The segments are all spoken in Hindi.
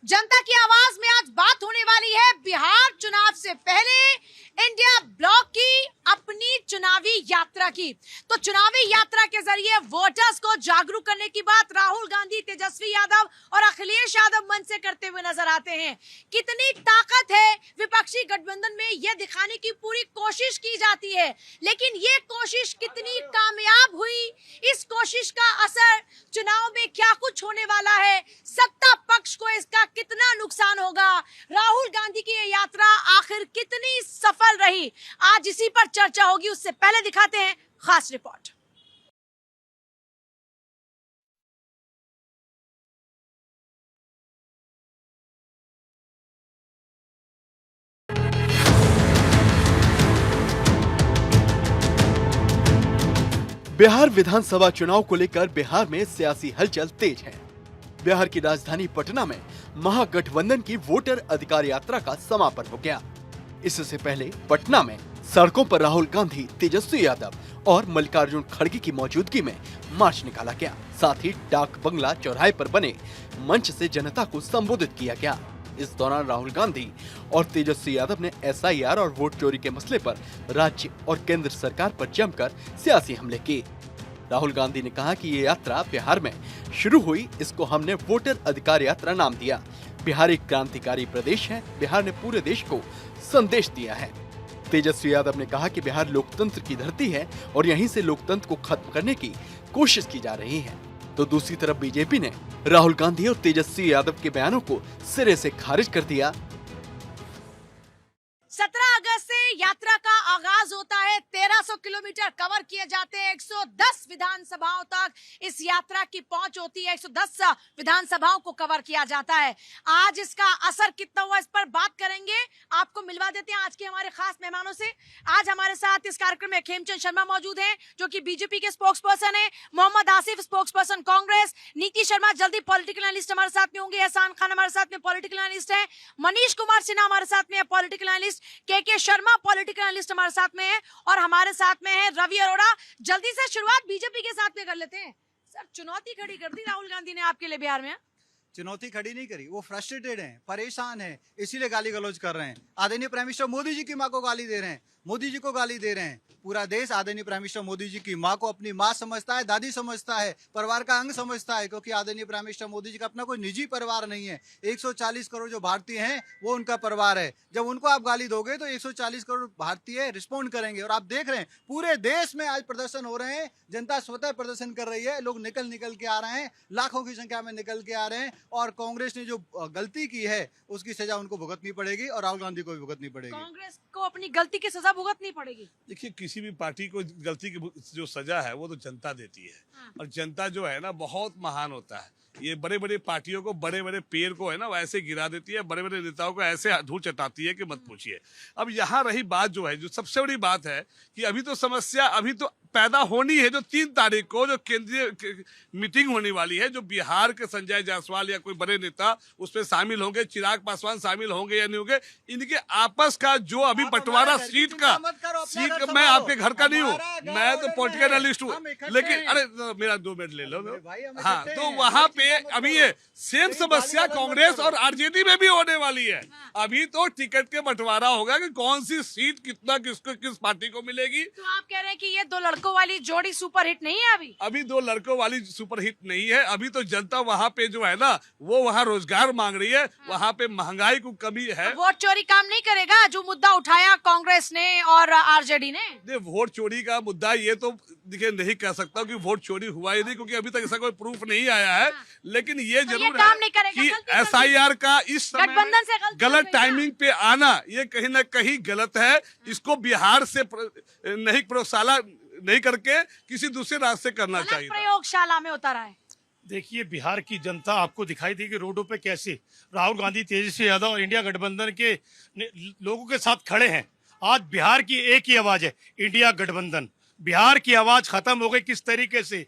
जनता की आवाज में आज बात होने वाली है बिहार चुनाव से पहले इंडिया ब्लॉक की अपनी चुनावी यात्रा की। तो चुनावी यात्रा के जरिए वोटर्स को जागरूक करने की बात राहुल गांधी, तेजस्वी यादव और अखिलेश यादव मंच से करते हुए नजर आते हैं। कितनी ताकत है विपक्षी गठबंधन में, यह दिखाने की पूरी कोशिश की जाती है, लेकिन ये कोशिश कितनी कामयाब हुई, इस कोशिश का असर चुनाव में क्या कुछ होने वाला है, सत्ता पक्ष को इसका कितना नुकसान होगा, राहुल गांधी की ये यात्रा आखिर कितनी सफल रही, आज इसी पर चर्चा होगी। उससे पहले दिखाते हैं खास रिपोर्ट। बिहार विधानसभा चुनाव को लेकर बिहार में सियासी हलचल तेज है। बिहार की राजधानी पटना में महागठबंधन की वोटर अधिकार यात्रा का समापन हो गया। इससे पहले पटना में सड़कों पर राहुल गांधी, तेजस्वी यादव और मल्लिकार्जुन खड़गे की मौजूदगी में मार्च निकाला गया। साथ ही डाक बंगला चौराहे पर बने मंच से जनता को संबोधित किया गया। इस दौरान राहुल गांधी और तेजस्वी यादव ने SIR और वोट चोरी के मसले पर राज्य और केंद्र सरकार पर जमकर सियासी हमले किए। राहुल गांधी ने कहा कि ये यात्रा बिहार में शुरू हुई, इसको हमने वोटर अधिकार यात्रा नाम दिया। बिहार एक क्रांतिकारी प्रदेश है, बिहार ने पूरे देश को संदेश दिया है। तेजस्वी यादव ने कहा कि बिहार लोकतंत्र की धरती है और यहीं से लोकतंत्र को खत्म करने की कोशिश की जा रही है। तो दूसरी तरफ बीजेपी ने राहुल गांधी और तेजस्वी यादव के बयानों को सिरे से खारिज कर दिया। 17 अगस्त से यात्रा का आगाज होता है। 1300 किलोमीटर कवर किए जाते हैं। 110 विधानसभाओं तक इस यात्रा की पहुंच होती है। 110 विधानसभाओं को कवर किया जाता है। आज इसका असर कितना हुआ, इस पर बात करेंगे। आपको मिलवा देते हैं आज के हमारे खास मेहमानों से। आज हमारे साथ इस कार्यक्रम में खेमचंद शर्मा मौजूद हैं, जो कि बीजेपी के स्पोक्स पर्सन है। Mohammad Asif, spokesperson Congress. नीति शर्मा जल्दी पॉलिटिकल एनालिस्ट हमारे साथ में होंगे। एहसान खान हमारे साथ में पॉलिटिकल एनालिस्ट है। मनीष कुमार सिन्हा हमारे साथ में है, पॉलिटिकल एनालिस्ट। के शर्मा पॉलिटिकल एनालिस्ट हमारे साथ में है, और हमारे साथ में है रवि अरोड़ा। जल्दी से शुरुआत बीजेपी के साथ में कर लेते हैं। सर, चुनौती खड़ी कर दी राहुल गांधी ने आपके लिए बिहार में। चुनौती खड़ी नहीं करी, वो फ्रस्ट्रेटेड हैं, परेशान हैं, इसीलिए गाली गलौज कर रहे हैं। आदरणीय प्राइम मिनिस्टर मोदी जी की मां को गाली दे रहे हैं, मोदी जी को गाली दे रहे हैं। पूरा देश आदरणीय प्राइम मिनिस्टर मोदी जी की मां को अपनी मां समझता है, दादी समझता है, परिवार का अंग समझता है, क्योंकि आदरणीय प्राइम मिनिस्टर मोदी जी का अपना कोई निजी परिवार नहीं है। 140 करोड़ जो भारतीय हैं वो उनका परिवार है। जब उनको आप गाली दोगे तो 140 करोड़ भारतीय रिस्पॉन्ड करेंगे। और आप देख रहे हैं पूरे देश में आज प्रदर्शन हो रहे हैं, जनता स्वतः प्रदर्शन कर रही है, लोग निकल के आ रहे हैं, लाखों की संख्या में निकल के आ रहे हैं। और कांग्रेस ने जो गलती की है उसकी सजा उनको भुगतनी पड़ेगी और राहुल गांधी को भी भुगतनी पड़ेगी। कांग्रेस को अपनी गलती की सजा भुगतनी पड़ेगी। देखिए, किसी भी पार्टी को गलती की जो सजा है वो तो जनता देती है। और जनता जो है ना बहुत महान होता है। ये बड़े बड़े पार्टियों को, बड़े बड़े पेड़ को है ना वैसे गिरा देती है, बड़े बड़े नेताओं को ऐसे धूल चटाती है कि मत पूछिए। अब यहाँ रही बात जो है, जो सबसे बड़ी बात है कि अभी तो समस्या अभी तो पैदा होनी है। जो 3 तारीख को जो केंद्रीय मीटिंग होने वाली है, जो बिहार के संजय जायसवाल या कोई बड़े नेता उसमें शामिल होंगे, चिराग पासवान शामिल होंगे या नहीं होंगे, इनके आपस का जो अभी बंटवारा सीट का, मैं आपके घर का नहीं हूँ, मैं तो पॉलिटिकल एनालिस्ट हूँ, लेकिन अरे मेरा 2 मिनट ले लो। हाँ, तो वहाँ पे अभी ये सेम समस्या कांग्रेस और RJD में भी होने वाली है। अभी तो टिकट के बंटवारा होगा कि कौन सी सीट कितना किसको किस पार्टी को मिलेगी। तो आप कह रहे हैं कि ये 2 लड़कों वाली जोड़ी सुपरहिट नहीं है। अभी 2 लड़कों वाली सुपरहिट नहीं है। अभी तो जनता वहाँ पे जो है ना वो वहाँ रोजगार मांग रही है, वहाँ पे महंगाई को कमी है। वोट चोरी काम नहीं करेगा जो मुद्दा उठाया कांग्रेस ने और RJD ने। वोट चोरी का मुद्दा ये तो देखिए नहीं कह सकता कि वोट चोरी हुआ ही नहीं, क्योंकि अभी तक ऐसा कोई प्रूफ नहीं आया है। लेकिन ये जरूर है कि SIR का इस समय गलत टाइमिंग पे आना ये कहीं ना कहीं गलत है। इसको बिहार से नहीं प्रयोगशाला नहीं करके किसी दूसरे रास्ते करना चाहिए। प्रयोगशाला में उतारा है। देखिए, बिहार की जनता आपको दिखाई देगी रोडों पे कैसे राहुल गांधी, तेजस्वी यादव और इंडिया गठबंधन के लोगों के साथ खड़े हैं। आज बिहार की एक ही आवाज है, इंडिया गठबंधन। बिहार की आवाज खत्म हो गई। किस तरीके से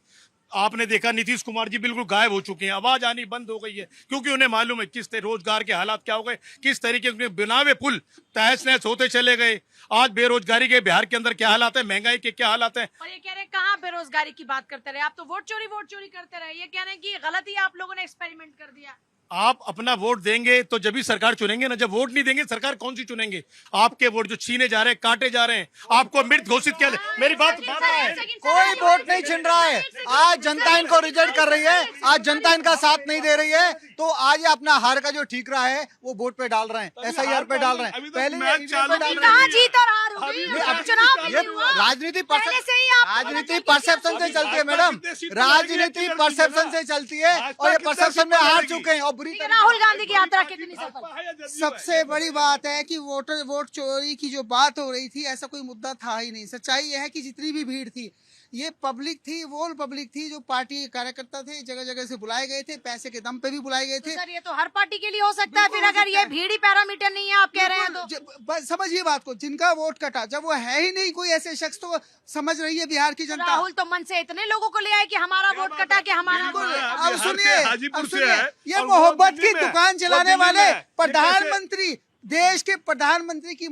आपने देखा, नीतीश कुमार जी बिल्कुल गायब हो चुके हैं, आवाज आनी बंद हो गई है, क्योंकि उन्हें मालूम है किस रोजगार के हालात क्या हो गए, किस तरीके से बनावे पुल तहस नहस होते चले गए। आज बेरोजगारी के बिहार के अंदर क्या हालात है, महंगाई के क्या हालात है। और ये कह रहे हैं कहाँ बेरोजगारी की बात करते रहे आप, तो वोट चोरी करते रहे। ये कह रहे हैं कि गलत ही आप लोगों ने एक्सपेरिमेंट कर दिया। आप अपना वोट देंगे तो जब भी सरकार चुनेंगे ना, जब वोट नहीं देंगे सरकार कौन सी चुनेंगे? आपके वोट जो छीने जा रहे हैं, काटे जा रहे हैं, आपको मृत घोषित किया। मेरी बात कोई वोट नहीं छिन रहा है। आज जनता इनको रिजेक्ट कर रही है, आज जनता इनका साथ नहीं दे रही है, तो आज ये अपना हार का जो ठीकरा है वो वोट पे डाल रहे हैं, SIR पे डाल रहे हैं। पहले ये EVM पे डाल रहे कहाँ हैं। जीत और हार होगी? अब चुनाव भी ये नहीं हुआ। राजनीति पहले से ही आप राजनीति परसेप्शन से चलती है मैडम, राजनीति परसेप्शन से चलती है और ये परसेप्शन में हार चुके हैं और बुरी तरह। राहुल गांधी की यात्रा कितनी सफल? सबसे बड़ी बात है कि वोट चोरी की जो बात हो रही थी, ऐसा कोई मुद्दा था ही नहीं। सच्चाई यह है कि जितनी भी भीड़ थी ये पब्लिक थी, वो पब्लिक थी जो पार्टी के कार्यकर्ता थे, जगह जगह से बुलाए गए थे, पैसे के दम पे भी बुलाए गए थे। सर ये तो हर पार्टी के लिए हो सकता है, फिर अगर ये भीड़ ही पैरामीटर नहीं है आप कह रहे हैं तो बस समझिए बात को, जिनका वोट कटा जब वो है ही नहीं कोई ऐसे शख्स, तो समझ रही है बिहार की जनता। राहुल तो मन से इतने लोगों को ले आए कि हमारा वोट कटा के हमारा वोट। अब सुनिए, हाजीपुर अब से सुनिए, है ये और वो मोहब्बत दिल्ली की में है, दुकान वो चलाने दिल्ली वाले में है। प्रधानमंत्री, देश के प्रधानमंत्री की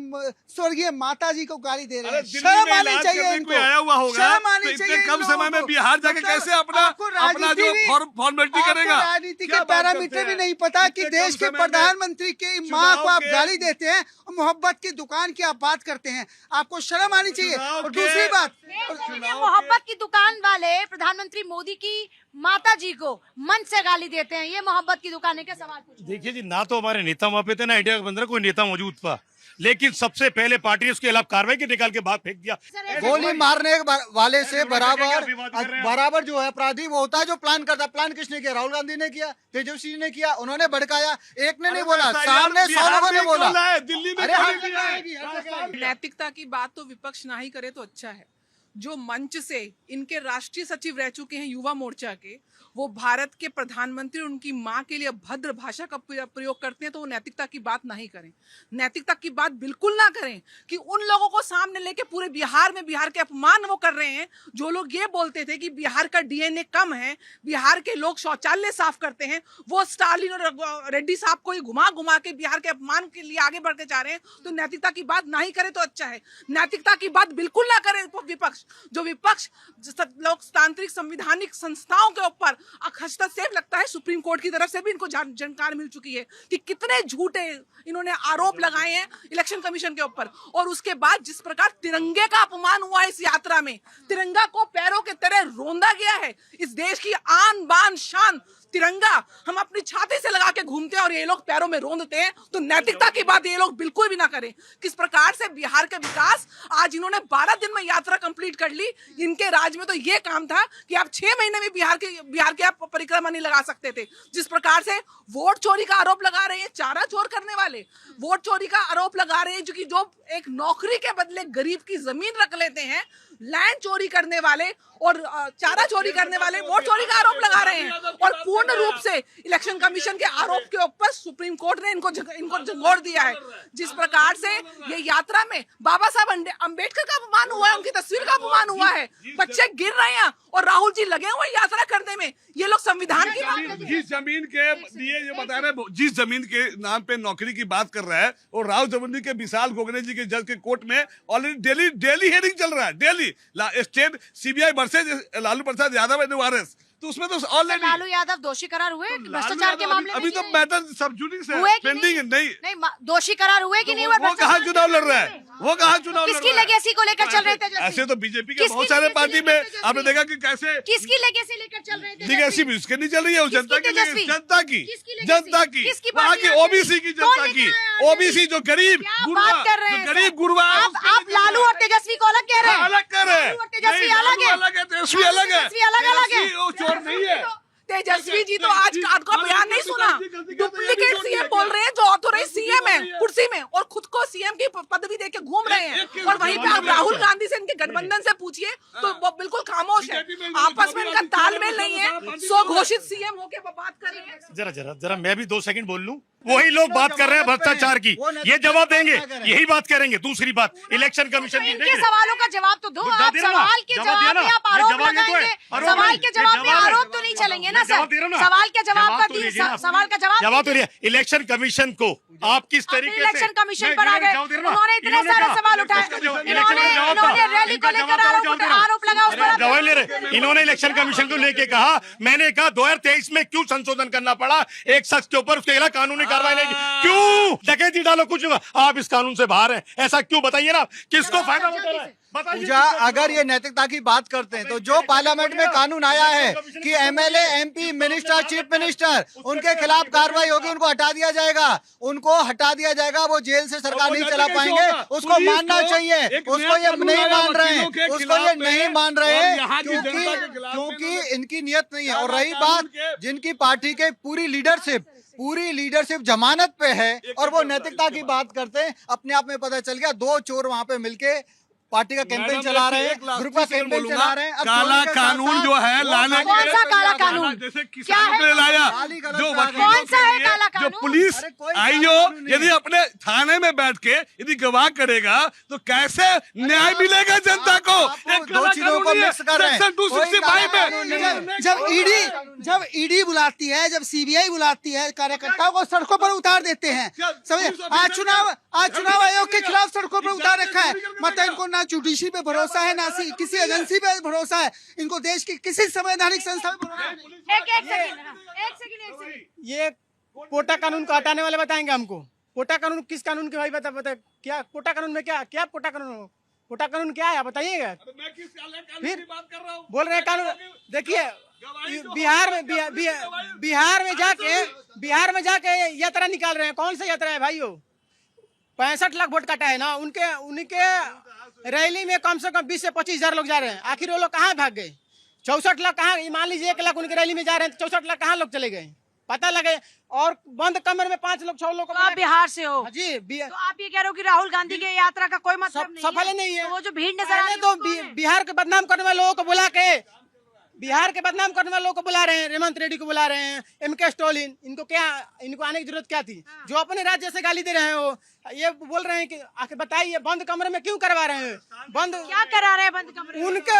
स्वर्गीय माता जी को गाली दे रहे अरे हैं। दिल्ली शर्म में आनी इलाज चाहिए करने इनको, कोई आया हुआ होगा, शर्म तो आनी इतने चाहिए कम इन समय लोगों में को। बिहार जाके मतलब कैसे अपना आपको राजनीति जो भी- फॉर्मेलिटी आपको करेगा? राजनीति क्या के बात करते पैरामीटर भी हैं? नहीं पता कि इतने देश कम के समय में प्रधानमंत्री की माँ चुनाव को आप के- गाली देते हैं और मोहब्बत की दुकान की आप बात करते हैं। आपको शर्म आनी चाहिए। चुनाव और के- दूसरी बात, मोहब्बत की दुकान वाले प्रधानमंत्री मोदी की माता जी को मन से गाली देते हैं, ये मोहब्बत की दुकान है क्या? सवाल पूछो। देखिए जी, ना तो हमारे नेता वहां पे थे, ना इंडिया के अंदर कोई नेता मौजूद था, लेकिन सबसे पहले पार्टी ने उसके खिलाफ कार्रवाई की, निकाल के बाहर फेंक दिया। गोली मारने वाले से विवाद कर रहे हैं। बराबर जो है अपराधी वो होता है जो प्लान करता है। प्लान किसने किया? राहुल गांधी ने किया, तेजस्वी जी ने किया, उन्होंने भड़काया। एक ने नहीं बोला, सामने 100 लोगों ने बोला। दिल्ली में अरे क्यों हर नहीं जगह किया? आएगी, हर जगह आएगी। नैतिकता की बात तो विपक्ष ना ही करे तो अच्छा है। जो मंच से इनके राष्ट्रीय सचिव रह चुके हैं युवा मोर्चा के, वो भारत के प्रधानमंत्री और उनकी माँ के लिए भद्र भाषा का प्रयोग करते हैं, तो वो नैतिकता की बात नहीं करें। नैतिकता की बात बिल्कुल ना करें कि उन लोगों को सामने लेके पूरे बिहार में बिहार के अपमान वो कर रहे हैं। जो लोग ये बोलते थे कि बिहार का DNA कम है, बिहार के लोग शौचालय साफ करते हैं, वो स्टालिन और रेड्डी साहब को ही घुमा घुमा के बिहार के अपमान के लिए आगे बढ़ते जा रहे हैं। तो नैतिकता की बात ना ही करे तो अच्छा है। नैतिकता की बात बिल्कुल ना करे विपक्ष। जो विपक्ष लोकतांत्रिक संविधानिक संस्थाओं के ऊपर हस्तक्षेप लगता है, सुप्रीम कोर्ट की तरफ से भी इनको जानकारी मिल चुकी है कि कितने झूठे इन्होंने आरोप लगाए हैं इलेक्शन कमीशन के ऊपर। और उसके बाद जिस प्रकार तिरंगे का अपमान हुआ है इस यात्रा में, तिरंगा को पैरों के तरह रोंदा गया है। इस देश की आन बान शान तिरंगा हम अपनी छाती से लगा के घूमते हैं और ये लोग पैरों में रोंदते हैं। तो नैतिकता की बात ये लोग बिल्कुल भी ना करें। किस प्रकार से बिहार के विकास, आज इन्होंने 12 दिन में यात्रा कंप्लीट कर ली। इनके राज में तो ये काम था कि आप 6 महीने में बिहार के आप परिक्रमा नहीं लगा सकते थे। जिस प्रकार से वोट चोरी का आरोप लगा रहे हैं, चारा चोर करने वाले वोट चोरी का आरोप लगा रहे हैं, जो एक नौकरी के बदले गरीब की जमीन रख लेते हैं, लैंड चोरी करने वाले और चारा चोरी करने वाले वोट चोरी का आरोप लगा रहे हैं। और पूर्ण रूप से इलेक्शन कमीशन के आरोप के ऊपर सुप्रीम कोर्ट ने इनको झंगोड़ दिया है। जिस प्रकार से ये यात्रा में बाबा साहब अंबेडकर का अपमान हुआ है, उनकी तस्वीर का अपमान हुआ है, बच्चे गिर रहे हैं और राहुल जी लगे हुए यात्रा करने में। ये लोग संविधान की बात करते हैं। जिस जमीन के लिए ये बता रहे हैं, जिस जमीन के नाम पे नौकरी की बात कर रहा है, और राहुल जमुनी के विशाल गोगने जी के जज के कोर्ट में ऑलरेडी डेली हियरिंग चल रहा है। Daily state CBI versus Lalu Prasad Yadav and ORS, तो उसमें तो ऑलरेडी लालू यादव दोषी करार हुए भ्रष्टाचार के मामले में? अभी तो मैटर सब जुडिस है, हुए कि पेंडिंग है। नहीं नहीं दोषी करार हुए कि नहीं हुए? वो कहाँ चुनाव लड़ रहा है? वो कहाँ चुनाव लड़ किसकी रहा है? लेगेसी को लेकर चल रहे थे? ऐसे तो बीजेपी के किसकी बहुत सारे legacy पार्टी लेकर में तेजस्वी? आपने देखा कि कैसे किसकी लेगेसी लेकर चल रहे थे? लेगेसी भी उसके नहीं चल रही है, वो जनता की तेजस्वी? जनता की किसकी legacy? जनता की किसकी वहाँ पार्टी की आगे? OBC की कौन जनता लेकर की आया? OBC जो गरीब क्या गुरबा, बात कर रहे हैं जो गरीब सर? गुरबा है, उसके आप लिए लालू और तेजस्वी को अलग कह रहे हैं? अलग कर रहे हैं। लालू और तेजस्वी नहीं, अलग लालू है। अलग है, तेजस्वी अलग है। तेजस्वी अलग है। तेजस्वी वो चोर नहीं है। तेजस्वी जी तो आज आपका बयान नहीं सुना, डुप्लीकेट सीएम बोल रहे हैं जो ऑथोराइज सीएम है कुर्सी में और खुद को सीएम की पदवी देके घूम रहे हैं। और वहीं पे आप राहुल गांधी से इनके गठबंधन से पूछिए तो वो बिल्कुल खामोश है, आपस में इनका तालमेल नहीं है। सो घोषित सीएम होके बात कर रहे हैं। जरा मैं भी 2 सेकंड बोल लूं। वही लोग बात कर रहे हैं भ्रष्टाचार की, ये जवाब देंगे, यही बात करेंगे। दूसरी बात इलेक्शन कमीशन की, इनके सवालों का जवाब तो दो। आप सवाल के जवाब में आप आरोप लगाएंगे, सवाल के जवाब में आरोप तो नहीं चलेंगे ना सर। सवाल के जवाब का सवाल का जवाब तो लिया। इलेक्शन कमीशन को आप किस तरीके से इलेक्शन कमीशन पर आ गए, उन्होंने इतने सारे सवाल उठाए, इन्होंने रैली को लेकर आरोप लगा, उस पर जवाब ले रहे। इन्होंने इलेक्शन कमीशन को लेके कहा, मैंने कहा 2023 में क्यों संशोधन करना पड़ा एक शख्स के ऊपर, उसके खिलाफ कानूनी कार्रवाई नहीं की, क्यों डकैती डालो कुछ, आप इस कानून से बाहर हैं, ऐसा क्यों? बताइए ना, किसको फायदा होता है? पूजा, अगर ये नैतिकता की बात करते हैं तो जो पार्लियामेंट में कानून आया है कि MLA, MP, minister, chief minister, उनके खिलाफ कार्रवाई होगी, उनको हटा दिया जाएगा, उनको हटा दिया जाएगा, वो जेल से सरकार नहीं चला पाएंगे, उसको मानना चाहिए। उसको ये नहीं मान रहे हैं, उसको ये नहीं मान रहे हैं क्योंकि इनकी नियत नहीं है। और रही बात जिनकी पार्टी के पूरी लीडरशिप जमानत पे है और वो नैतिकता की बात करते हैं, अपने आप में पता चल गया, दो चोर वहां पे मिलके पार्टी का कैंपेन चला रहे हैं, ग्रुप का कैंपेन चला रहे हैं। अब काला चोरों के कानून साथ-साथ जो है लाने कौन सा काला कानून? जैसे क्या है? किसानों पे लाया, गाली गलौज जो करा वकीलों कौन सा है के लिए, काला जो कानून? पुलिस अरे कोई आई काला हो, कानून नहीं यदि है। अपने थाने में बैठ के यदि गवाह करेगा तो कैसे न्याय मिलेगा जनता को? आप एक दो काला चीजों को कानून है, मिक्स कर रहे हैं। सेक्शन कोई 265 काला कानून नहीं है। में जब ईडी बुलाती है, जब सीबीआई बुलाती है, कार्यकर्ताओं को सड़कों पर उतार देते हैं। समझे? आज चुनाव आयोग के खिलाफ सड़कों पर उतार रखा है। मतलब इनको ना जुडिशरी पे भरोसा है, ना किसी एजेंसी पे भरोसा है, इनको देश की किसी संवैधानिक संस्था पे भरोसा नहीं। एक सेकंड ये पोटा कानून को हटाने वाले बताएंगे हमको। पोटा कानून किस कानून के भाई बता क्या पोटा कानून में क्या पोटा कानून क्या है बताइएगा। मैं किस काले कानून फिर की बात कर रहा हूँ? बोल रहे हैं कानून, देखिए बिहार में जाके यात्रा निकाल रहे हैं। कौन सा यात्रा है भाई? 65 लाख वोट काटा है ना उनके रैली में कम से कम 20 से 25 हजार लोग जा रहे हैं। आखिर वो लोग कहाँ भाग गए? 64 लाख कहाँ? मान लीजिए 1 लाख उनके रैली में जा रहे हैं, 64 लाख कहाँ लोग चले गए पता लगे। और बंद कमरे में 5 लोग 6 लोग। तो आप बिहार से हो, जी तो आप ये कह रहे हो कि राहुल गांधी के यात्रा का कोई मतलब नहीं सफल नहीं है। तो वो जो भीड़ नजर आ रही है तो वो कौन है? बिहार के बदनाम करने वाले लोगों को बुला के बुला रहे हैं, रेवंत रेड्डी को बुला रहे हैं, एमके स्टालिन। इनको आने की जरूरत क्या थी? जो अपने राज्य से गाली दे रहे हैं वो ये बोल रहे हैं कि आखिर बताइए बंद कमरे में क्यों करवा रहे हैं? बंद क्या करा रहे हैं बंद कमरे में? उनका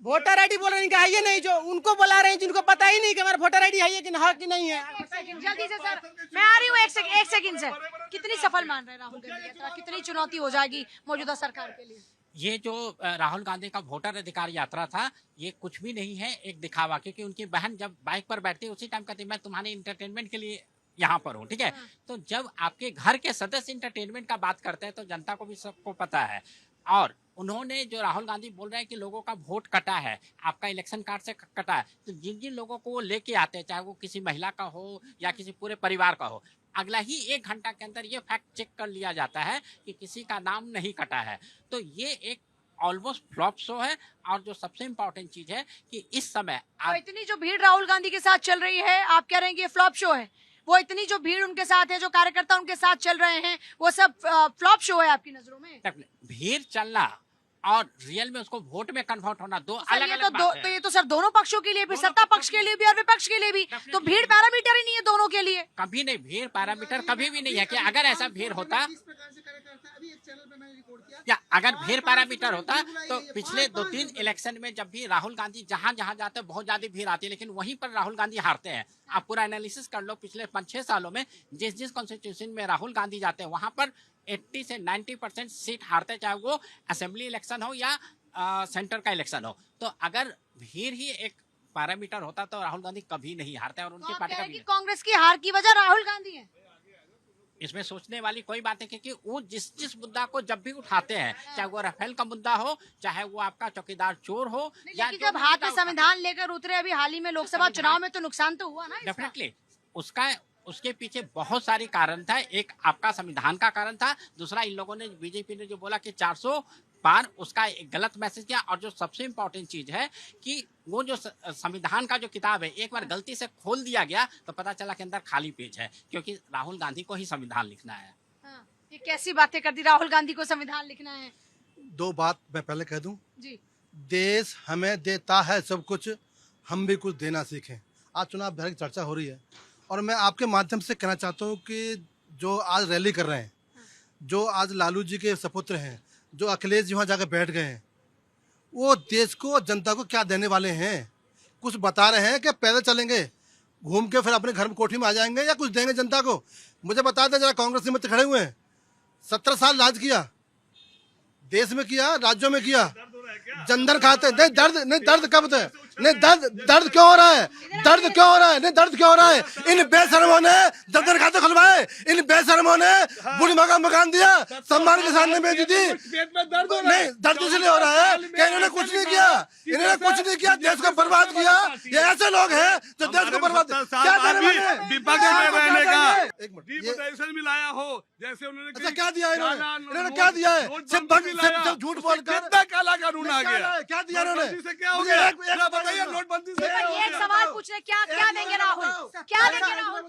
वोटर आईडी बोल रहे हैं कि है नहीं, जो उनको बुला रहे हैं जिनको पता ही नहीं कि हमारा वोटर आईडी है कि नहीं है। जल्दी से सर, मैं आ रही हूँ, एक सेकंड सर। कितनी सफल मान रहे हैं राहुल गांधी यात्रा? कितनी चुनौती हो जाएगी मौजूदा सरकार के लिए? ये जो राहुल गांधी का वोटर अधिकार यात्रा था, ये कुछ भी नहीं है, एक दिखावा। क्योंकि उनकी बहन जब बाइक पर बैठती है उसी टाइम कहती है मैं तुम्हारे इंटरटेनमेंट के लिए यहाँ पर हूँ, ठीक है। तो जब आपके घर के सदस्य इंटरटेनमेंट का बात करते हैं तो जनता को भी सबको पता है। और उन्होंने जो राहुल गांधी बोल रहे हैं कि लोगों का वोट कटा है, आपका इलेक्शन कार्ड से कटा है, तो जिन जिन लोगों को वो लेके आते हैं, चाहे वो किसी महिला का हो या किसी पूरे परिवार का हो, अगला ही 1 घंटा के अंदर ये फैक्ट चेक कर लिया जाता है कि किसी का नाम नहीं कटा है। तो ये एक ऑलमोस्ट फ्लॉप शो है। और जो सबसे इम्पोर्टेंट चीज है कि इस समय तो इतनी जो भीड़ राहुल गांधी के साथ चल रही है, आप कह रहे हैं कि ये फ्लॉप शो है? वो इतनी जो भीड़ उनके साथ है, जो कार्यकर्ता उनके साथ चल रहे हैं, वो सब फ्लॉप शो है आपकी नजरों में? भीड़ चलना और रियल में उसको वोट में कन्वर्ट होना दो अलग अलग बात है। तो ये तो सर दोनों पक्षों के लिए भी, सत्ता पक्ष के लिए भी और विपक्ष के लिए भी। तो भीड़ पैरामीटर ही नहीं है दोनों के लिए। कभी नहीं, भीड़ पैरामीटर कभी भी नहीं है। कि अगर ऐसा भीड़ होता या अगर भीड़ पैरामीटर होता तो पिछले 2-3 इलेक्शन में जब भी राहुल गांधी जहां जहां जाते हैं बहुत ज्यादा भीड़ आती है, लेकिन वहीं पर राहुल गांधी हारते हैं। आप पूरा एनालिसिस कर लो, पिछले 5-6 सालों में जिस कॉन्स्टिट्यूशन में राहुल गांधी जाते हैं वहां पर 80 से 90% सीट हारते, चाहे वो असेंबली इलेक्शन हो या सेंटर का इलेक्शन हो। तो अगर भीड़ ही एक पैरामीटर होता तो राहुल गांधी कभी नहीं हारते और उनकी पार्टी का कांग्रेस की हार की वजह राहुल गांधी है। इसमें सोचने वाली कोई बात है, क्योंकि वो जिस मुद्दा को जब भी उठाते हैं, चाहे वो राफेल का मुद्दा हो, चाहे वो आपका चौकीदार चोर हो, या जब हाथ में संविधान लेकर उतरे अभी हाल ही में लोकसभा चुनाव में, तो नुकसान तो हुआ ना। डेफिनेटली उसके पीछे बहुत सारे कारण था। एक आपका संविधान का कारण था, दूसरा इन लोगों ने, बीजेपी ने जो बोला कि 400 पार, उसका एक गलत मैसेज किया। और जो सबसे इम्पोर्टेंट चीज है कि वो जो संविधान का जो किताब है एक बार गलती से खोल दिया गया तो पता चला कि अंदर खाली पेज है, क्योंकि राहुल गांधी को ही संविधान लिखना है। ये कैसी बातें कर दी, राहुल गांधी को संविधान लिखना है? 2 बात मैं पहले कह दूं जी। देश हमें देता है सब कुछ, हम भी कुछ देना सीखें। आज चुनाव बिहार की चर्चा हो रही है और मैं आपके माध्यम से कहना चाहता हूं कि जो आज रैली कर रहे हैं, जो आज लालू जी के सपुत्र हैं, जो अखिलेश जी वहाँ जाकर बैठ गए हैं, वो देश को, जनता को क्या देने वाले हैं? कुछ बता रहे हैं कि पैदल चलेंगे, घूम के फिर अपने घर में कोठी में आ जाएंगे, या कुछ देंगे जनता को? मुझे बता दें जरा, कांग्रेस के मित्र खड़े हुए हैं, 17 साल राज किया, देश में किया, राज्यों में किया, जनधन खाते नहीं, दर्द कब थे, नहीं दर्द क्यों हो रहा है, दर्द क्यों हो रहा है, नहीं दर्द क्यों हो रहा है। इन बेशर्मों ने जनधन खाते खुलवाए, इन बेशर्मों ने बुढ़ी माँ का मकान दिया, सम्मान के सामने बेच दी। नहीं दर्द इसलिए हो रहा है कि इन्होंने कुछ नहीं किया, इन्होंने कुछ नहीं किया, देश को बर्बाद किया। ये ऐसे लोग हैं जो देश को बर्बाद क्या विपक्ष में रहने का एक मिनट, डिपोटेशन भी लाया हो, जैसे उन्होंने अच्छा क्या दिया इन्होंने क्या दिया है, सिर्फ झूठ बोलकर कितना काला कानून आ गया, क्या दिया इन्होंने, से क्या हो गया, बताइए नोटबंदी से क्या हो एक गया? सवाल पूछ रहे, क्या देंगे राहुल, क्या देंगे राहुल?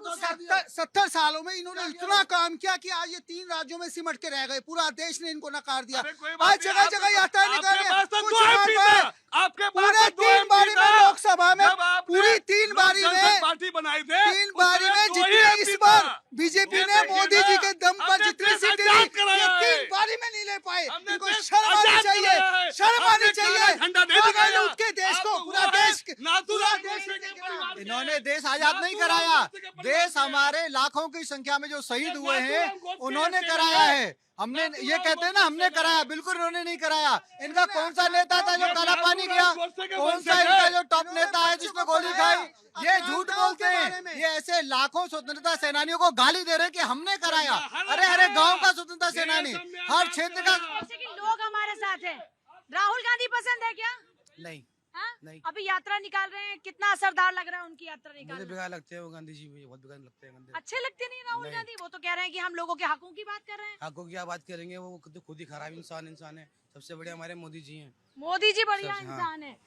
70 सालों में इन्होंने इतना काम किया कि आज ये 3 राज्यों में सिमट के रह गए, पूरा देश ने इनको नकार दिया। अरे कोई बात आज नहीं, जगह जगह यात्रा निकाल आपके रहे पास तो हैं। दो MP था, आपके पास पूरे तो दो 3 MP बारी में था। लोकसभा में, जब आपने पूरी 3 बारी लोक जनशक्ति में, पार्टी बनाई थे, 3 बारी में उसमें दो ही जितनी MP इस बार था। बीजेपी ये ने देखिए मोदी ना, जी के दम पर हमने जितनी देश सीटें आजाद ली, कराया ये है। 3 बारी में नहीं ले पाए। हमने इनको देश शर्म आनी आजाद चाहिए, कराया है। शर्म आनी हमने चाहिए। काला झंडा नहीं खा गए दिखाया। लूट के देश को, आप पूरा वो देश है, नाथूराम पूरा देश गोडसे के के परिवार के। इन्होंने देश आजाद नहीं कराया, देश हमारे लाखों की संख्या में जो शहीद हुए हैं उन्होंने कराया है। हमने ये कहते हैं ना हमने कराया, बिल्कुल इन्होंने नहीं कराया। इनका कौन सा नेता था जो काला पानी किया, कौन सा इनका जो टॉप नेता है जिसने गोली खाई, ये झूठ बोलते हैं। ये ऐसे लाखों स्वतंत्रता सेनानियों को गाली दे रहे हैं कि हमने कराया। अरे अरे गांव का स्वतंत्रता सेनानी, हर क्षेत्र का जैसे कि लोग हमारे साथ हैं, राहुल गांधी पसंद है क्या? नहीं, हाँ? नहीं। अभी यात्रा निकाल रहे हैं, कितना असरदार लग रहा है उनकी यात्रा मुझे निकालना? बेकार लगते हैं वो गांधी जी, मुझे बहुत बेकार लगते हैं गांधी। अच्छे लगते नहीं राहुल नहीं। गांधी? वो तो कह रहे हैं कि हम लोगों के हकों की बात कर रहे हैं। हकों की क्या बात करेंगे, वो खुद ही खराब इंसान है। सबसे बड़े हमारे मोदी जी हैं। मोदी जी बढ़िया हाँ। इंसान है।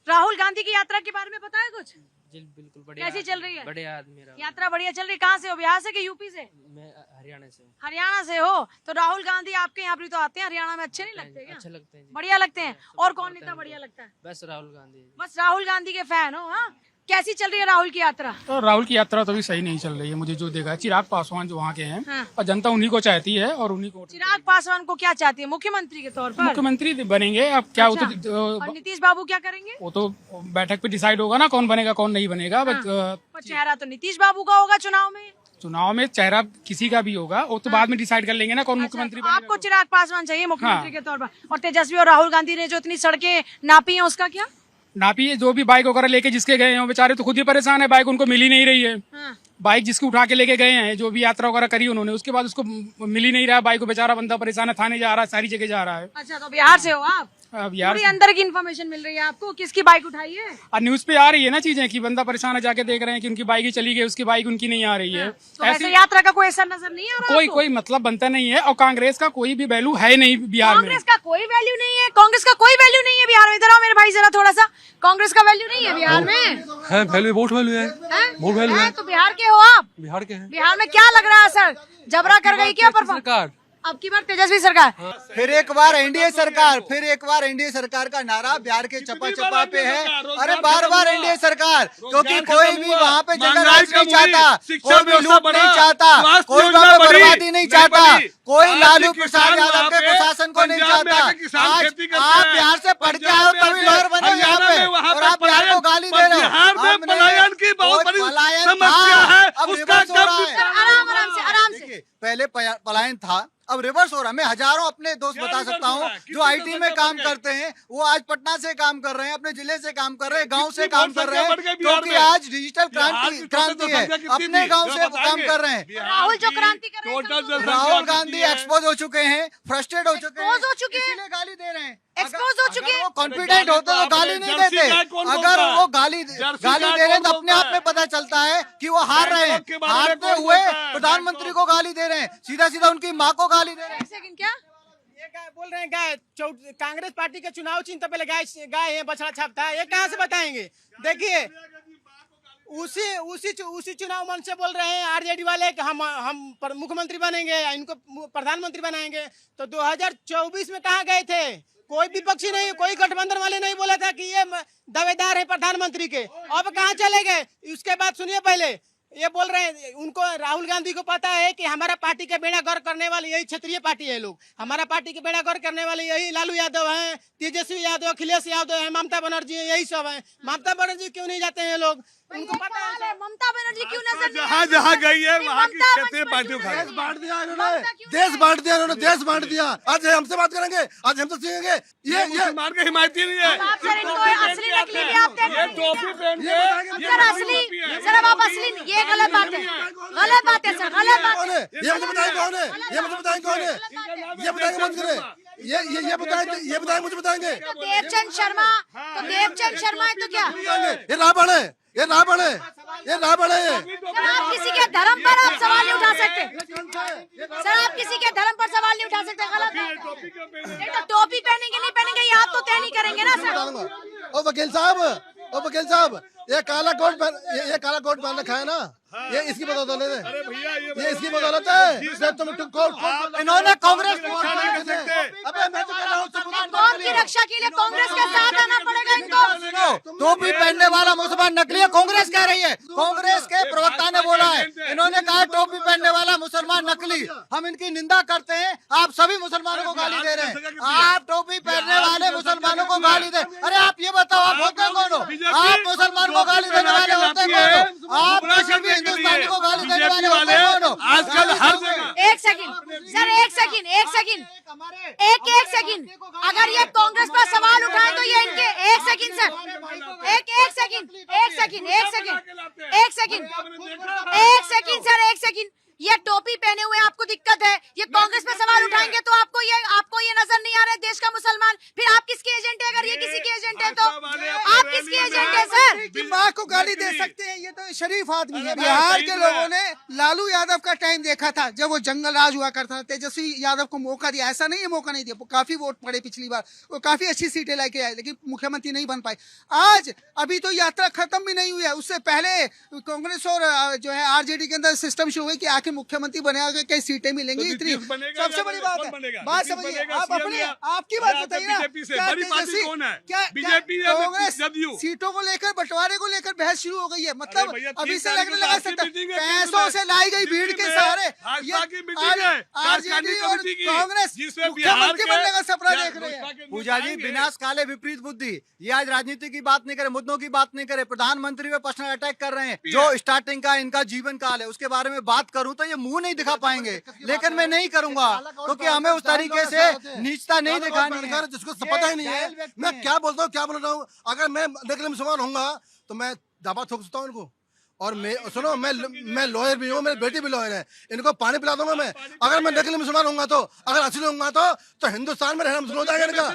राहुल गांधी की यात्रा के बारे में पता है कुछ? जी बिल्कुल बढ़िया। कैसी चल रही है? बढ़िया आदमी रहा। यात्रा बढ़िया चल रही है। कहाँ से हो, बिहार से कि यूपी से? मैं हरियाणा से हूँ। हरियाणा से हो तो राहुल गांधी आपके यहाँ भी तो आते हैं, हरियाणा में अच्छे नहीं लगते क्या? अच्छे लगते हैं जी। बढ़िया लगते हैं। और कौन नेता बढ़िया लगता है? बस राहुल गांधी जी। बस राहुल गांधी के फैन हो? हाँ, कैसी चल रही है राहुल की यात्रा? तो राहुल की यात्रा तो अभी सही नहीं चल रही है, मुझे जो देखा है। चिराग पासवान जो वहाँ के हैं, हाँ। और जनता उन्हीं को चाहती है और उन्हीं को चिराग पासवान को क्या चाहती है मुख्यमंत्री के तौर पर? मुख्यमंत्री बनेंगे। अब क्या अच्छा। वो और नीतीश बाबू क्या करेंगे? वो तो बैठक पे डिसाइड होगा ना कौन बनेगा कौन नहीं बनेगा। बट पर चेहरा तो नीतीश बाबू का होगा चुनाव में। चुनाव में चेहरा किसी का भी होगा, वो तो बाद में डिसाइड कर लेंगे ना कौन मुख्यमंत्री तो बनेगा। आपको चिराग पासवान चाहिए मुख्यमंत्री के तौर पर। और तेजस्वी और राहुल गांधी ने जो इतनी सड़कें नापी हैं उसका क्या? नापी है, जो भी बाइक वगैरह लेके जिसके गए हैं वो बेचारे तो खुद ही परेशान है, बाइक उनको मिल ही नहीं रही है। हाँ। बाइक जिसकी उठा के लेके गए हैं, जो भी यात्रा वगैरह करी उन्होंने, उसके बाद उसको मिल ही नहीं रहा है बाइक को। बेचारा बंदा परेशान है, थाने जा रहा है, सारी जगह जा रहा है। अच्छा, तो बिहार से हो आप? अब यार पूरी अंदर की इन्फॉर्मेशन मिल रही है आपको, किसकी बाइक उठाई है? और न्यूज पे आ रही है ना चीजें कि बंदा परेशान है, जाके देख रहे हैं कि उनकी बाइक ही चली गई, उसकी बाइक उनकी नहीं आ रही है। तो ऐसे यात्रा का कोई असर नजर नहीं आ रहा कोई आपको? कोई मतलब बनता नहीं है। और कांग्रेस का कोई भी वैल्यू है नहीं बिहार में। कांग्रेस का कोई वैल्यू नहीं है, कांग्रेस का कोई वैल्यू नहीं है बिहार में। इधर आओ मेरे भाई जरा थोड़ा सा। कांग्रेस का वैल्यू नहीं है बिहार में? है वैल्यू, बहुत वैल्यू है। हैं? बहुत वैल्यू हैं? है। तो बिहार के हो आप? बिहार के हैं। बिहार में क्या लग रहा है असर? जबरा कर गई क्या परफॉर्म? सरकार अब की बार तेजस्वी सरकार। फिर एक बार एनडीए सरकार, फिर एक बार एनडीए सरकार का नारा बिहार के चप्पा चप्पा पे है। अरे बार बार एनडीए सरकार, क्योंकि कोई भी वहाँ पे जंगल राज नहीं चाहता, कोई भी लूट नहीं चाहता, कोई वहाँ पे बर्बादी नहीं चाहता, कोई लालू प्रसाद यादव के प्रशासन को नहीं चाहता। आज आप बिहार से पढ़ के आओ तभी लॉयर बने यहाँ पे, और आप बिहार को गाली दे रहे हो। बिहार में पलायन की बहुत बड़ी समस्या है, उसका आराम आराम से, आराम से। पहले पलायन था, अब रिवर्स हो रहा है। मैं हजारों अपने दोस्त बता सकता हूँ जो आईटी में काम करते हैं, वो आज पटना से काम कर रहे हैं, अपने जिले से काम कर रहे हैं, गांव से काम कर रहे हैं, क्योंकि आज डिजिटल क्रांति है। अपने गांव से काम कर रहे हैं। राहुल जो क्रांति कर रहे हैं, राहुल गांधी एक्सपोज हो चुके हैं, फ्रस्ट्रेट हो चुके हैं, Expose हो चुके हैं। इसीलिए गाली दे रहे हैं। एक्सपोज हो चुके अगर हैं। वो कॉन्फिडेंट होते तो गाली नहीं देते। अगर वो गाली दे रहे हैं तो अपने आप में पता चलता है कि वो हार रहे हैं। हारते हुए प्रधानमंत्री को गाली दे रहे हैं, सीधा सीधा उनकी माँ को गाली दे रहे हैं। एक सेकंड, क्या ये बोल रहे हैं गाय कांग्रेस पार्टी के चुनाव चिन्ह पहले गाय है, बछड़ा छापता है, ये कहाँ से बताएंगे? देखिए उसी चुनाव मंच से बोल रहे हैं आरजेडी वाले कि हम मुख्यमंत्री बनेंगे, इनको प्रधानमंत्री बनाएंगे। तो 2024 में कहाँ गए थे? कोई विपक्षी नहीं, कोई गठबंधन वाले नहीं बोला था कि ये दावेदार है प्रधानमंत्री के। अब कहाँ चले गए? उसके बाद सुनिए, पहले ये बोल रहे हैं उनको, राहुल गांधी को पता है कि हमारा पार्टी का बेड़ा गर्क करने वाले यही क्षेत्रीय पार्टी है लोग। हमारा पार्टी के बेड़ा गर्क करने वाले यही लालू यादव हैं, तेजस्वी यादव, अखिलेश यादव है, ममता बनर्जी है, यही सब है। ममता बनर्जी क्यों नहीं जाते हैं लोग? उनको पता है ममता बनर्जी क्यों नजर नहीं जहाँ आई? जहाँ गई है नहीं, वहाँ की ममता क्षेत्रीय मंच पर पार्टियों क्यों का नहीं देश आई? बांट दिया इन्होंने, ममता क्यों नहीं देश बांट दिया इन्होंने, देश बांट दिया। आज हमसे बात करेंगे, आज हमसे सीखेंगे। ये मुसलमान के हिमायती नहीं है। अब आप सर इनको असली नकली भी आप देख ये टोपी पहन के सर असली सर अब आप असली ये गलत बात है, गलत बात है सर, गलत बात कौन है। है? ये मुझे बताएं कौन है? ये मुझे बताएं कौन है? ये बताएंगे बंद करें। ये बताएं मुझे बताएंगे। तो देवचंद शर्मा है तो क्या? ये रावण है, ये रावण है, ये रावण है। सर आप किसी के धर्म पर आप सवाल नहीं उठा सकते, सर आप किसी के धर्म पर सवाल नहीं उठा सकते, गलत बात है। नहीं तो टोपी पहनेंगे नहीं पहनेंगे ये आप तो तय नहीं करेंगे ना सर। ओ वकील साहब, ये काला कोट पहन रखा है ना, ये इसकी बदौलत है, ये इसकी बदौलत है। तुम इन्होंने कांग्रेस को अबे मैं तो कह रहा हूँ कौम की रक्षा के लिए कांग्रेस के साथ आना पड़ेगा इनको। टोपी पहनने वाला मुसलमान नकली है, कांग्रेस कह रही है, कांग्रेस के प्रवक्ता ने बोला है, इन्होंने कहा टोपी पहनने वाला मुसलमान नकली। हम इनकी निंदा करते हैं, आप सभी मुसलमानों को गाली दे रहे हैं। आप टोपी पहनने वाले मुसलमानों को गाली दे, अरे आप ये बताओ आप होते कौन हो? आप मुसलमान को गाली देने वाले होते कौन हो? आप किसी भी हिंदुस्तानी को गाली देने वाले होते कौन हो? आजकल हर जगह एक सेकंड सर, एक सेकंड अगर ये कांग्रेस पर सवाल उठाए तो ये इनके एक सेकंड सर, एक सेकंड ये टोपी पहने हुए आपको दिक्कत है, ये कांग्रेस पे सवाल उठाएंगे तो आपको ये नजर नहीं आ रहा है देश का मुसलमान, फिर आप किसके एजेंट है? अगर ये किसी के एजेंट है तो आप किसके एजेंट है सर? की माँ को गाली दे सकते हैं, ये तो शरीफ आदमी है। बिहार के लोगों ने लालू यादव का टाइम देखा था जब वो जंगल राज हुआ करता था, तेजस्वी यादव को मौका दिया, ऐसा नहीं है मौका नहीं दिया, वो काफी वोट पड़े पिछली बार, वो काफी अच्छी सीटें लेके आए लेकिन मुख्यमंत्री नहीं बन पाए। आज अभी तो यात्रा खत्म भी नहीं हुई है, उससे पहले कांग्रेस और जो है आरजेडी के अंदर सिस्टम शुरू हुई कि आखिर मुख्यमंत्री बनेगा, कई सीटें मिलेंगी, इतनी सबसे बड़ी बात है। बात समझिए आप, अपने आपकी बात बताइए ना, क्या कांग्रेस सीटों को लेकर बंटवारे को लेकर बहस शुरू हो गई है? मतलब अभी से लगने लगा सकता पैसों से लाई गई भीड़ के सहारे आरजेडी और कांग्रेस मुख्यमंत्री बनने का सपना देख रहे हैं। पूजा जी, विनाश काले विपरीत बुद्धि, ये आज राजनीति की बात नहीं करे, मुद्दों की बात नहीं करे, प्रधानमंत्री पे पर्सनल अटैक कर रहे हैं। जो स्टार्टिंग का इनका जीवन काल है उसके बारे में बात करूं तो ये मुंह नहीं दिखा पाएंगे, लेकिन मैं नहीं करूंगा क्योंकि हमें उस तरीके से नीचता नहीं दिखानी है। जिसको पता ही नहीं है मैं क्या बोलता हूँ, क्या बोल रहा हूँ। अगर मैं नकली मुसलमान होऊंगा तो मैं दावा ठोक सकता हूँ इनको। और मैं सुनो, मैं लॉयर भी हूँ, मेरी बेटी भी लॉयर है, इनको पानी पिला दूंगा मैं। अगर मैं नकली मुसलमान होऊंगा तो, अगर असली होऊंगा तो हिंदुस्तान में रहना मुश्किल हो जाएगा इनका।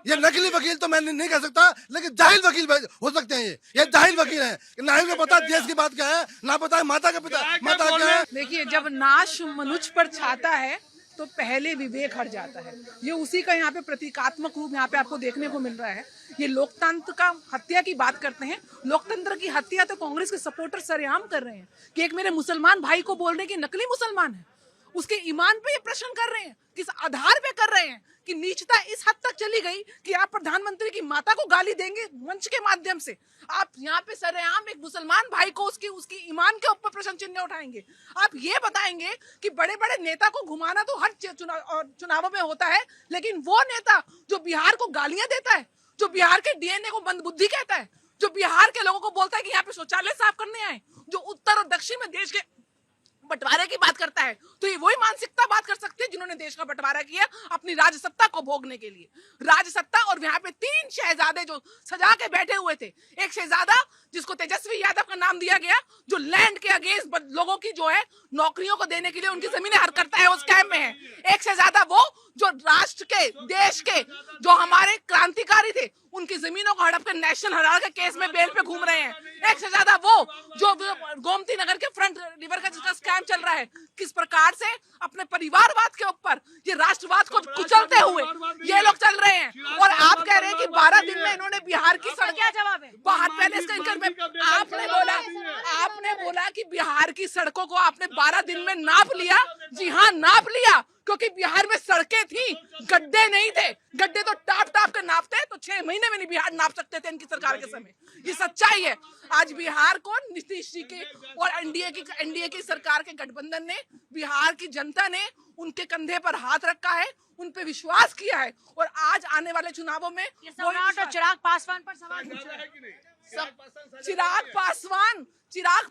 ये नकली वकील तो मैं नहीं कह सकता, लेकिन जाहिल वकील हो सकते हैं। ये जाहिल वकील है, ना इनको पता देश की बात क्या है, ना पता है माता का पिता माता क्या है। देखिए, जब नाश मनुष्य पर छाता है तो पहले विवेक हट जाता है। ये उसी का यहाँ पे प्रतीकात्मक रूप यहाँ पे आपको देखने को मिल रहा है। ये लोकतंत्र का हत्या की बात करते हैं, लोकतंत्र की हत्या तो कांग्रेस के सपोर्टर सरेआम कर रहे हैं कि एक मेरे मुसलमान भाई को बोल रहे हैं कि नकली मुसलमान है, उसके ईमान पे ये प्रश्न कर रहे हैं, किस आधार पे कर रहे हैं कि नीचता इस हद तक चली गई कि आप प्रधानमंत्री की माता को गाली देंगे मंच के माध्यम से। आप यहाँ पे सरेआम एक मुसलमान भाई को उसकी ईमान के ऊपर प्रश्न चिन्ह उठाएंगे। आप ये बताएंगे कि बड़े बड़े नेता को घुमाना तो हर चुनावों में होता है, लेकिन वो नेता जो बिहार को गालियां देता है, जो बिहार के डीएनए को मंदबुद्धि कहता है, जो बिहार के लोगों को बोलता है कि यहाँ पे शौचालय साफ करने आए, जो उत्तर और दक्षिण में देश के बंटवारे की बात करता है, तो ये वही मानसिकता बात कर सकते हैं जिन्होंने देश का बंटवारा किया अपनी राजसत्ता को भोगने के लिए। राजसत्ता, और यहाँ पे 3 शहजादे जो सजा के बैठे हुए थे, एक शहजादा जिसको तेजस्वी यादव का नाम दिया गया, जो लैंड के अगेंस्ट लोगों की जो है नौकरियों को देने के लिए उनकी जमीनें हर करता है, उस कैंप में है। एक शहजादा वो जो राष्ट्र के, देश के जो हमारे क्रांतिकारी थे, उनकी जमीनों को हड़प कर नेशनल हेराल्ड के केस में बेल पे घूम रहे हैं। एक शहजादा वो जो गोमती नगर के फ्रंट रिवर का जिसका स्कैम चल रहा है, किस प्रकार से अपने परिवारवाद के ऊपर ये राष्ट्रवाद को कुचलते हुए ये लोग चल रहे हैं। और आप कह रहे हैं कि 12 दिन में इन्होंने बिहार की सड़क, क्या जवाब है? बाहर पहले इसका इनकर में आपने बोला कि बिहार की सड़कों को आपने 12 दिन में नाप लिया। जी हाँ, नाप लिया, क्योंकि बिहार में सड़कें थी, गड्ढे नहीं थे। गड्ढे तो टाप के नापते तो 6 महीने में नहीं बिहार नाप सकते थे इनकी सरकार के समय। ये सच्चाई है। आज बिहार को नीतीश जी के और एनडीए की सरकार के गठबंधन ने, बिहार की जनता ने उनके कंधे पर हाथ रखा है, उन पे विश्वास किया है, और आज आने वाले चुनावों में चिराग पासवान पर सवाल चिराग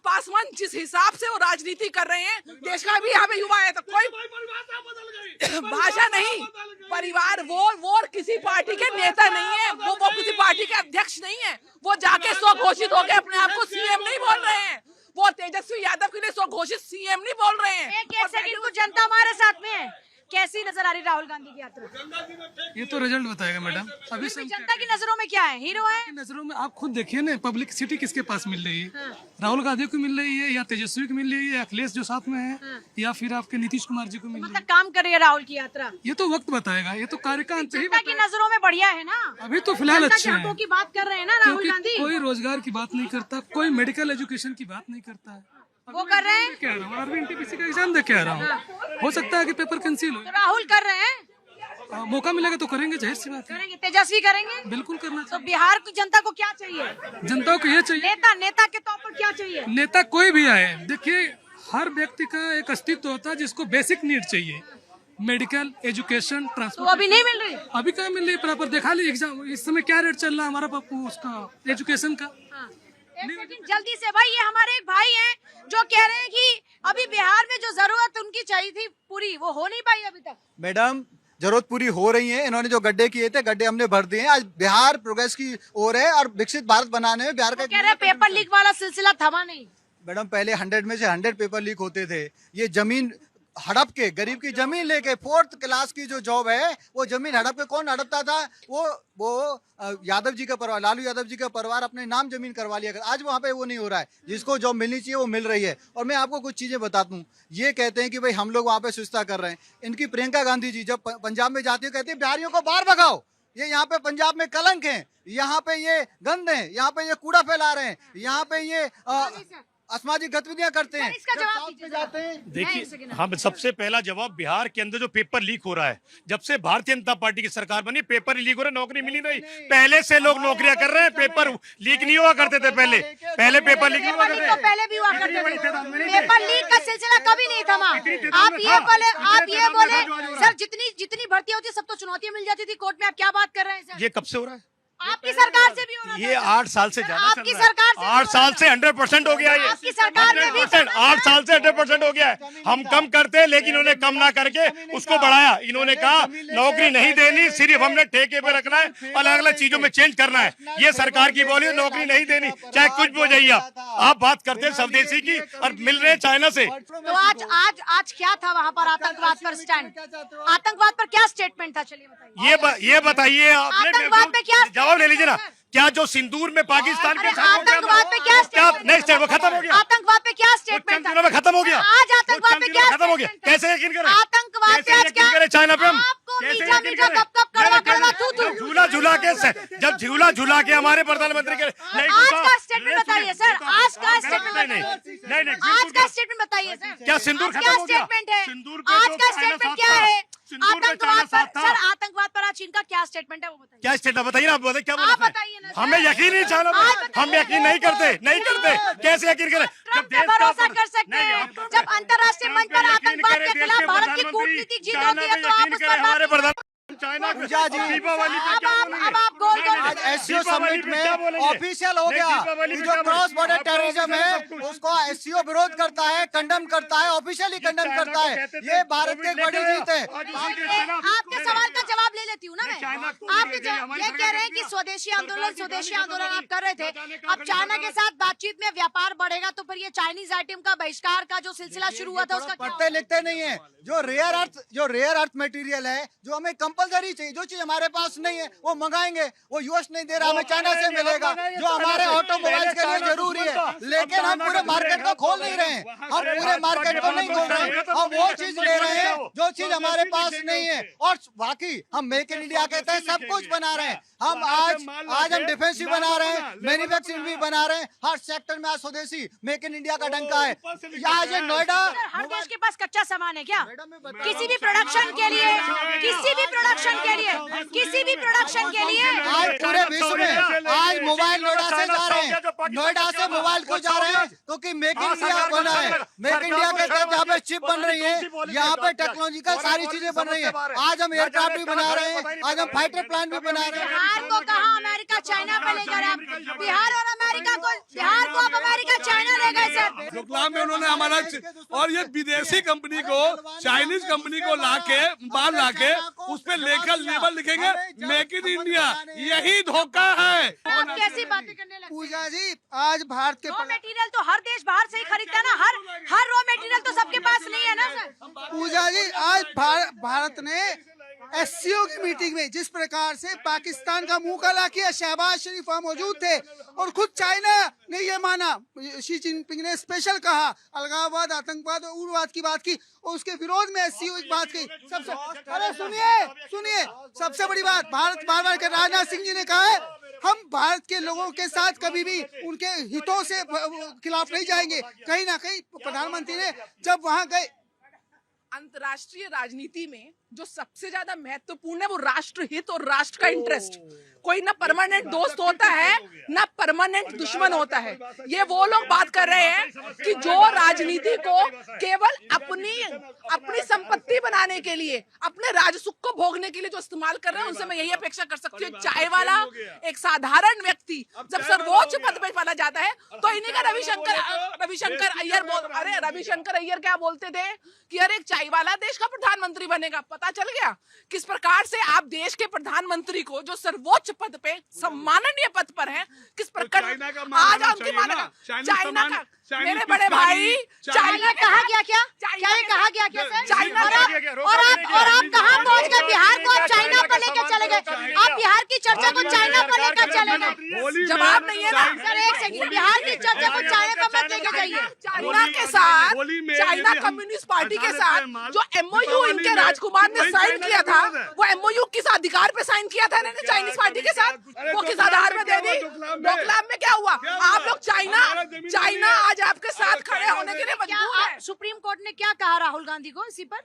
पासवान जिस हिसाब से वो राजनीति कर रहे हैं, देश का भी यहाँ पे युवा है तो कोई भाषा नहीं, परिवार वो किसी पार्टी के नेता नहीं है, वो किसी पार्टी के अध्यक्ष नहीं है, वो जाके स्वघोषित हो गए, अपने आप को सीएम नहीं बोल रहे हैं, वो तेजस्वी यादव के लिए स्वघोषित सीएम नहीं बोल रहे हैं। एक सेकंड, कुछ जनता हमारे साथ में है। कैसी नजर आ रही राहुल गांधी की यात्रा? ये तो रिजल्ट बताएगा मैडम। अभी फिर भी जनता की नजरों में क्या है? हीरो है? नजरों में आप खुद देखिए ना, पब्लिसिटी किसके पास मिल रही है? राहुल गांधी को मिल रही है, या तेजस्वी को मिल रही है, या अखिलेश जो साथ में है, या फिर आपके नीतीश कुमार जी को मिल रही है? मतलब काम कर रही है राहुल की यात्रा? ये तो वक्त बताएगा, ये तो कार्य का अंत ही जनता की नजरों में बढ़िया है ना? अभी तो फिलहाल जनता अच्छे के हकों हैं, की बात कर रहे हैं ना राहुल क्योंकि गांधी? कोई रोजगार की बात नहीं करता, कोई मेडिकल एजुकेशन की बात नहीं करता है। वो कर रहे हैं? क्या रहा हूँ, अरविंद टीपीसी का एग्जाम दे के आ रहा हूँ, हो सकता है कि पेपर कैंसिल हो। तो राहुल कर रहे हैं? मौका मिलेगा तो करेंगे, जाहिर सी बात है। करेंगे, तेजस्वी करेंगे? बिल्कुल करना तो बिहार की जनता को क्या चाहिए? जनता को ये चाहिए, नेता के तौर पर क्या चाहिए? नेता कोई भी आए, देखिए हर व्यक्ति का एक अस्तित्व होता है जिसको बेसिक नीड चाहिए, मेडिकल, एजुकेशन, तो ट्रांसपोर्ट। अभी नहीं मिल रही? अभी कहाँ मिल रही प्रॉपर? देखा ली एग्जाम, इस समय क्या रेट चल रहा है हमारा पप्पू उसका एजुकेशन का? एक सेकंड जल्दी से भाई, ये हमारे एक भाई हैं जो कह रहे हैं कि अभी बिहार में जो जरूरत उनकी चाहिए थी पूरी, वो हो नहीं पाई अभी तक। मैडम, जरूरत पूरी हो रही है। इन्होंने जो गड्ढे किए थे, गड्ढे हमने भर दिए हैं। आज बिहार प्रोग्रेस की ओर है और विकसित भारत बनाने में बिहार का कह रहे हैं पेपर लीक वाला सिलसिला थमा नहीं। मैडम, पहले 100 में से 100 पेपर लीक होते थे। ये जमीन हड़प के, गरीब की जमीन लेके, 4th क्लास की जो जॉब है वो जमीन हड़प के, कौन हड़पता था? वो यादव जी का परिवार, लालू यादव जी का परिवार अपने नाम जमीन करवा लिया। आज वहाँ पे वो नहीं हो रहा है, जिसको जॉब मिलनी चाहिए वो मिल रही है। और मैं आपको कुछ चीजें बताता हूँ। ये कहते हैं कि भाई हम लोग वहाँ पे सुस्ता कर रहे हैं। इनकी प्रियंका गांधी जी जब पंजाब में जाती है, कहती है बिहारियों को बाहर भगाओ, ये यहाँ पे पंजाब में कलंक है, यहाँ पे ये गंद है, यहाँ पे ये कूड़ा फैला रहे हैं, यहाँ पे ये असामाजिक गतिविधियां करते हैं। इसका जवाब पे जाते हैं। देखिए, हम सबसे पहला जवाब, बिहार के अंदर जो पेपर लीक हो रहा है, जब से भारतीय जनता पार्टी की सरकार बनी पेपर लीक हो रहा है, नौकरी मिली नहीं। पहले से लोग नौकरियां कर रहे हैं, पेपर लीक नहीं हुआ करते थे पहले पेपर लीक नहीं हुआ करते तो पहले भी हुआ करते थे। पेपर लीक का सिलसिला कभी नहीं थमा। आप ये बोले सर, जितनी भर्ती होती है सब तो चुनौतियां मिल जाती थी कोर्ट में, आप क्या बात कर रहे हैं सर? ये कब से हो रहा है? आपकी सरकार से भी हो रहा ये 8 साल से ज्यादा आपकी सरकार से 8 साल से 100% हो गया। ये आपकी सरकार में भी 8 साल से 100% हो गया है। हम कम करते हैं, लेकिन इन्होंने कम ना करके उसको बढ़ाया। इन्होंने कहा नौकरी नहीं देनी, सिर्फ हमने ठेके पे रखना है, अलग अलग चीजों में चेंज करना है। ये सरकार की बोली, नौकरी नहीं देनी, चाहे कुछ भी हो जाइए। आप बात करते हैं स्वदेशी की और मिल रहे चाइना से। तो आज क्या था वहाँ पर? आतंकवाद पर स्टैंड, आतंकवाद पर क्या स्टेटमेंट था? चलिए बताइए। ये बताइए, आतंकवाद पे क्या जवाब ले लीजिए ना। क्या जो सिंदूर में पाकिस्तान के आतंकवाद पे क्या नहीं, वो खत्म हो गया। आतंकवाद पे क्या स्टेटमेंट था? में खत्म हो गया। आज आतंकवाद पे क्या खत्म हो गया। कैसे यकीन करें? आतंकवाद पे आज क्या? चाइना पे हम आपको मीठा मीठा कप कड़वा थू थू जब झूला झूला के हमारे प्रधानमंत्री के आज का स्टेटमेंट बताइए सर, आज का स्टेटमेंट बताइए, आज का स्टेटमेंट बताइए सर। क्या सिंदूर क्या स्टेटमेंट है? आज का स्टेटमेंट क्या है? आतंकवाद पर सर, आतंकवाद पर आज चीन का क्या स्टेटमेंट है वो बताइए। क्या स्टेटमेंट बताइए ना, आप बताइए क्या आप बताइए ना। हमें यकीन नहीं चाइना पे, हम यकीन नहीं करते। कैसे यकीन करें? ट्रम्प पे भरोसा कर सकते हैं? जब अंतर्राष्ट्रीय मंच पर आतंकवाद के खिलाफ भारत की कूटनीतिक जीत होती है तो आप उस पर हमारे प्रधान चाइना पूजा जी, दीपावली पे क्या बोलेंगे? अब आप गोल आज एससीओ समिट में ऑफिशियल हो गया कि जो क्रॉस बॉर्डर टेररिज्म है उसको एससीओ विरोध करता है, कंडम करता है, ऑफिशियली कंडम करता है। ये भारत की एक बड़ी जीत है। आपके सवाल का जवाब ले लेती हूँ ना मैं। आपके ये कह रहे हैं कि स्वदेशी आंदोलन आप कर रहे थे, अब चाइना के साथ बातचीत में व्यापार बढ़ेगा तो फिर ये चाइनीज आइटम का बहिष्कार का जो सिलसिला शुरू हुआ था उसका पढ़ते लिखते नहीं है। जो रेयर अर्थ मटेरियल है, जो हमें कंपलसरी चाहिए, जो चीज हमारे पास नहीं है वो मंगाएंगे। वो यूएस नहीं दे रहा, हमें चाइना से मिलेगा। जो हमारे ऑटोमोबाइल्स के लिए जरूरी है, लेकिन हम पूरे मार्केट को खोल नहीं रहे हैं। हम पूरे मार्केट को नहीं खोल रहे हैं, हम वो चीज ले रहे हैं जो चीज हमारे पास नहीं है। और बाकी हम मेक इन इंडिया के तहत सब कुछ बना रहे हैं। हम आज हम डिफेंस भी बना रहे हैं, मैन्युफैक्चरिंग भी बना रहे हैं। हर सेक्टर में आज स्वदेशी मेक इन इंडिया का डंका है। आज नोएडा, हर देश के पास कच्चा सामान है क्या? किसी भी प्रोडक्शन के लिए आज पूरे विश्व में आज मोबाइल नोएडा से जा रहे हैं, नोएडा से मोबाइल क्यों जा रहे हैं? क्योंकि मेक इन इंडिया बना है। मेक इंडिया के तहत यहाँ पे चिप बन रही है, यहाँ पे टेक्नोलॉजिकल सारी चीजें बन रही है। आज हम एयरक्राफ्ट भी बना रहे हैं, आज हम फाइटर प्लान भी बना रहे हैं। बिहार को कहा अमेरिका चाइना पे ले गए आप, बिहार और अमेरिका को, बिहार को आप अमेरिका चाइना ले गए सर। डोकलाम में उन्होंने हमारा और ये विदेशी कंपनी को, चाइनीज कंपनी को लाके माल लाके उस पे लेकर लेबल लिखेंगे मेक इन इंडिया, यही धोखा है। आप कैसी बातें करने लगे? पूजा जी, आज भारत के रॉ मटेरियल तो हर देश बाहर से ही खरीदता है ना, हर रॉ मटेरियल तो सबके पास नहीं है ना सर। पूजा जी, आज भारत ने एससीओ की मीटिंग में जिस प्रकार से पाकिस्तान का मुंह काला किया, शहबाज शरीफ वहाँ मौजूद थे और खुद चाइना ने ये माना, शी जिनपिंग ने स्पेशल कहा, अलगाववाद, आतंकवाद और उग्रवाद की बात की और उसके विरोध में एससीओ की बात की। सबसे अरे सुनिए सबसे बड़ी बात, भारत बार बार राजनाथ सिंह जी ने कहा है, हम भारत के लोगों के साथ कभी भी उनके हितों से खिलाफ नहीं जाएंगे। कहीं ना कहीं प्रधानमंत्री ने जब वहाँ गए, अंतर्राष्ट्रीय राजनीति में जो सबसे ज्यादा महत्वपूर्ण है वो राष्ट्र हित और राष्ट्र का इंटरेस्ट। कोई ना परमानेंट दोस्त होता है ना परमानेंट दुश्मन होता है। ये वो लोग बात कर रहे हैं कि जो राजनीति को केवल अपनी संपत्ति बनाने के लिए, अपने राजसुख को भोगने के लिए जो इस्तेमाल कर रहे हैं, उनसे मैं यही अपेक्षा कर सकती हूँ। चाय वाला एक साधारण व्यक्ति जब सर्वोच्च पद पे चला जाता है तो इन्हीं का रविशंकर अय्यर क्या बोलते थे कि अरे एक चाय वाला देश का प्रधानमंत्री बनेगा। पता चल गया किस प्रकार से आप देश के प्रधानमंत्री को, जो सर्वोच्च पद पे सम्माननीय पद पर हैं, किस प्रकार आज उनकी मानेगा। चाइना का मेरे बड़े भाई, चाइना कहा गया क्या? कहा गया क्या सर? चाइना और आप कहाँ पहुँच गए? बिहार को आप चाइना पर लेकर चले गए, आप बिहार की चर्चा को चाइना पर लेकर चले गए। जवाब नहीं है ना सर, एक सेकंड, बिहार की चर्चा को चाइना पर मत लेके जाइए। चाइना के साथ, चाइना कम्युनिस्ट पार्टी के साथ जो एमओयू इनके राजकुमार ने साइन किया था, वो एमओयू किस अधिकार पे साइन किया था इन्होंने चाइनीज पार्टी के साथ? वो किस आधार पे दे दी? डोकलाम में क्या हुआ? आप लोग चाइना आज आपके साथ खड़े होने के लिए मजबूर है। सुप्रीम कोर्ट ने क्या कहा राहुल गांधी को इसी पर?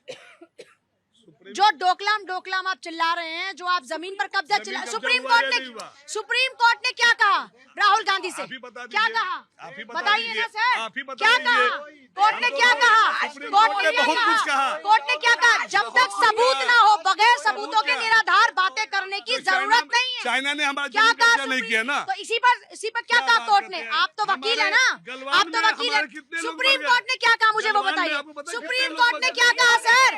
जो डोकलाम आप चिल्ला रहे हैं, जो आप जमीन पर कब्जा चिल्ला, सुप्रीम कोर्ट ने क्या कहा राहुल गांधी से? क्या कहा बताइए ना सर, क्या कहा कोर्ट ने? क्या कहा कोर्ट ने? क्या कहा? जब तक सबूत ना हो, बगैर सबूतों के निराधार बातें करने की जरूरत नहीं है। चाइना ने हमारा क्या कहा नहीं किया ना, तो इसी पर क्या कहा कोर्ट ने? आप तो वकील है ना, आप तो वकील है। सुप्रीम कोर्ट ने क्या कहा मुझे वो बताइए। सुप्रीम कोर्ट ने क्या कहा सर?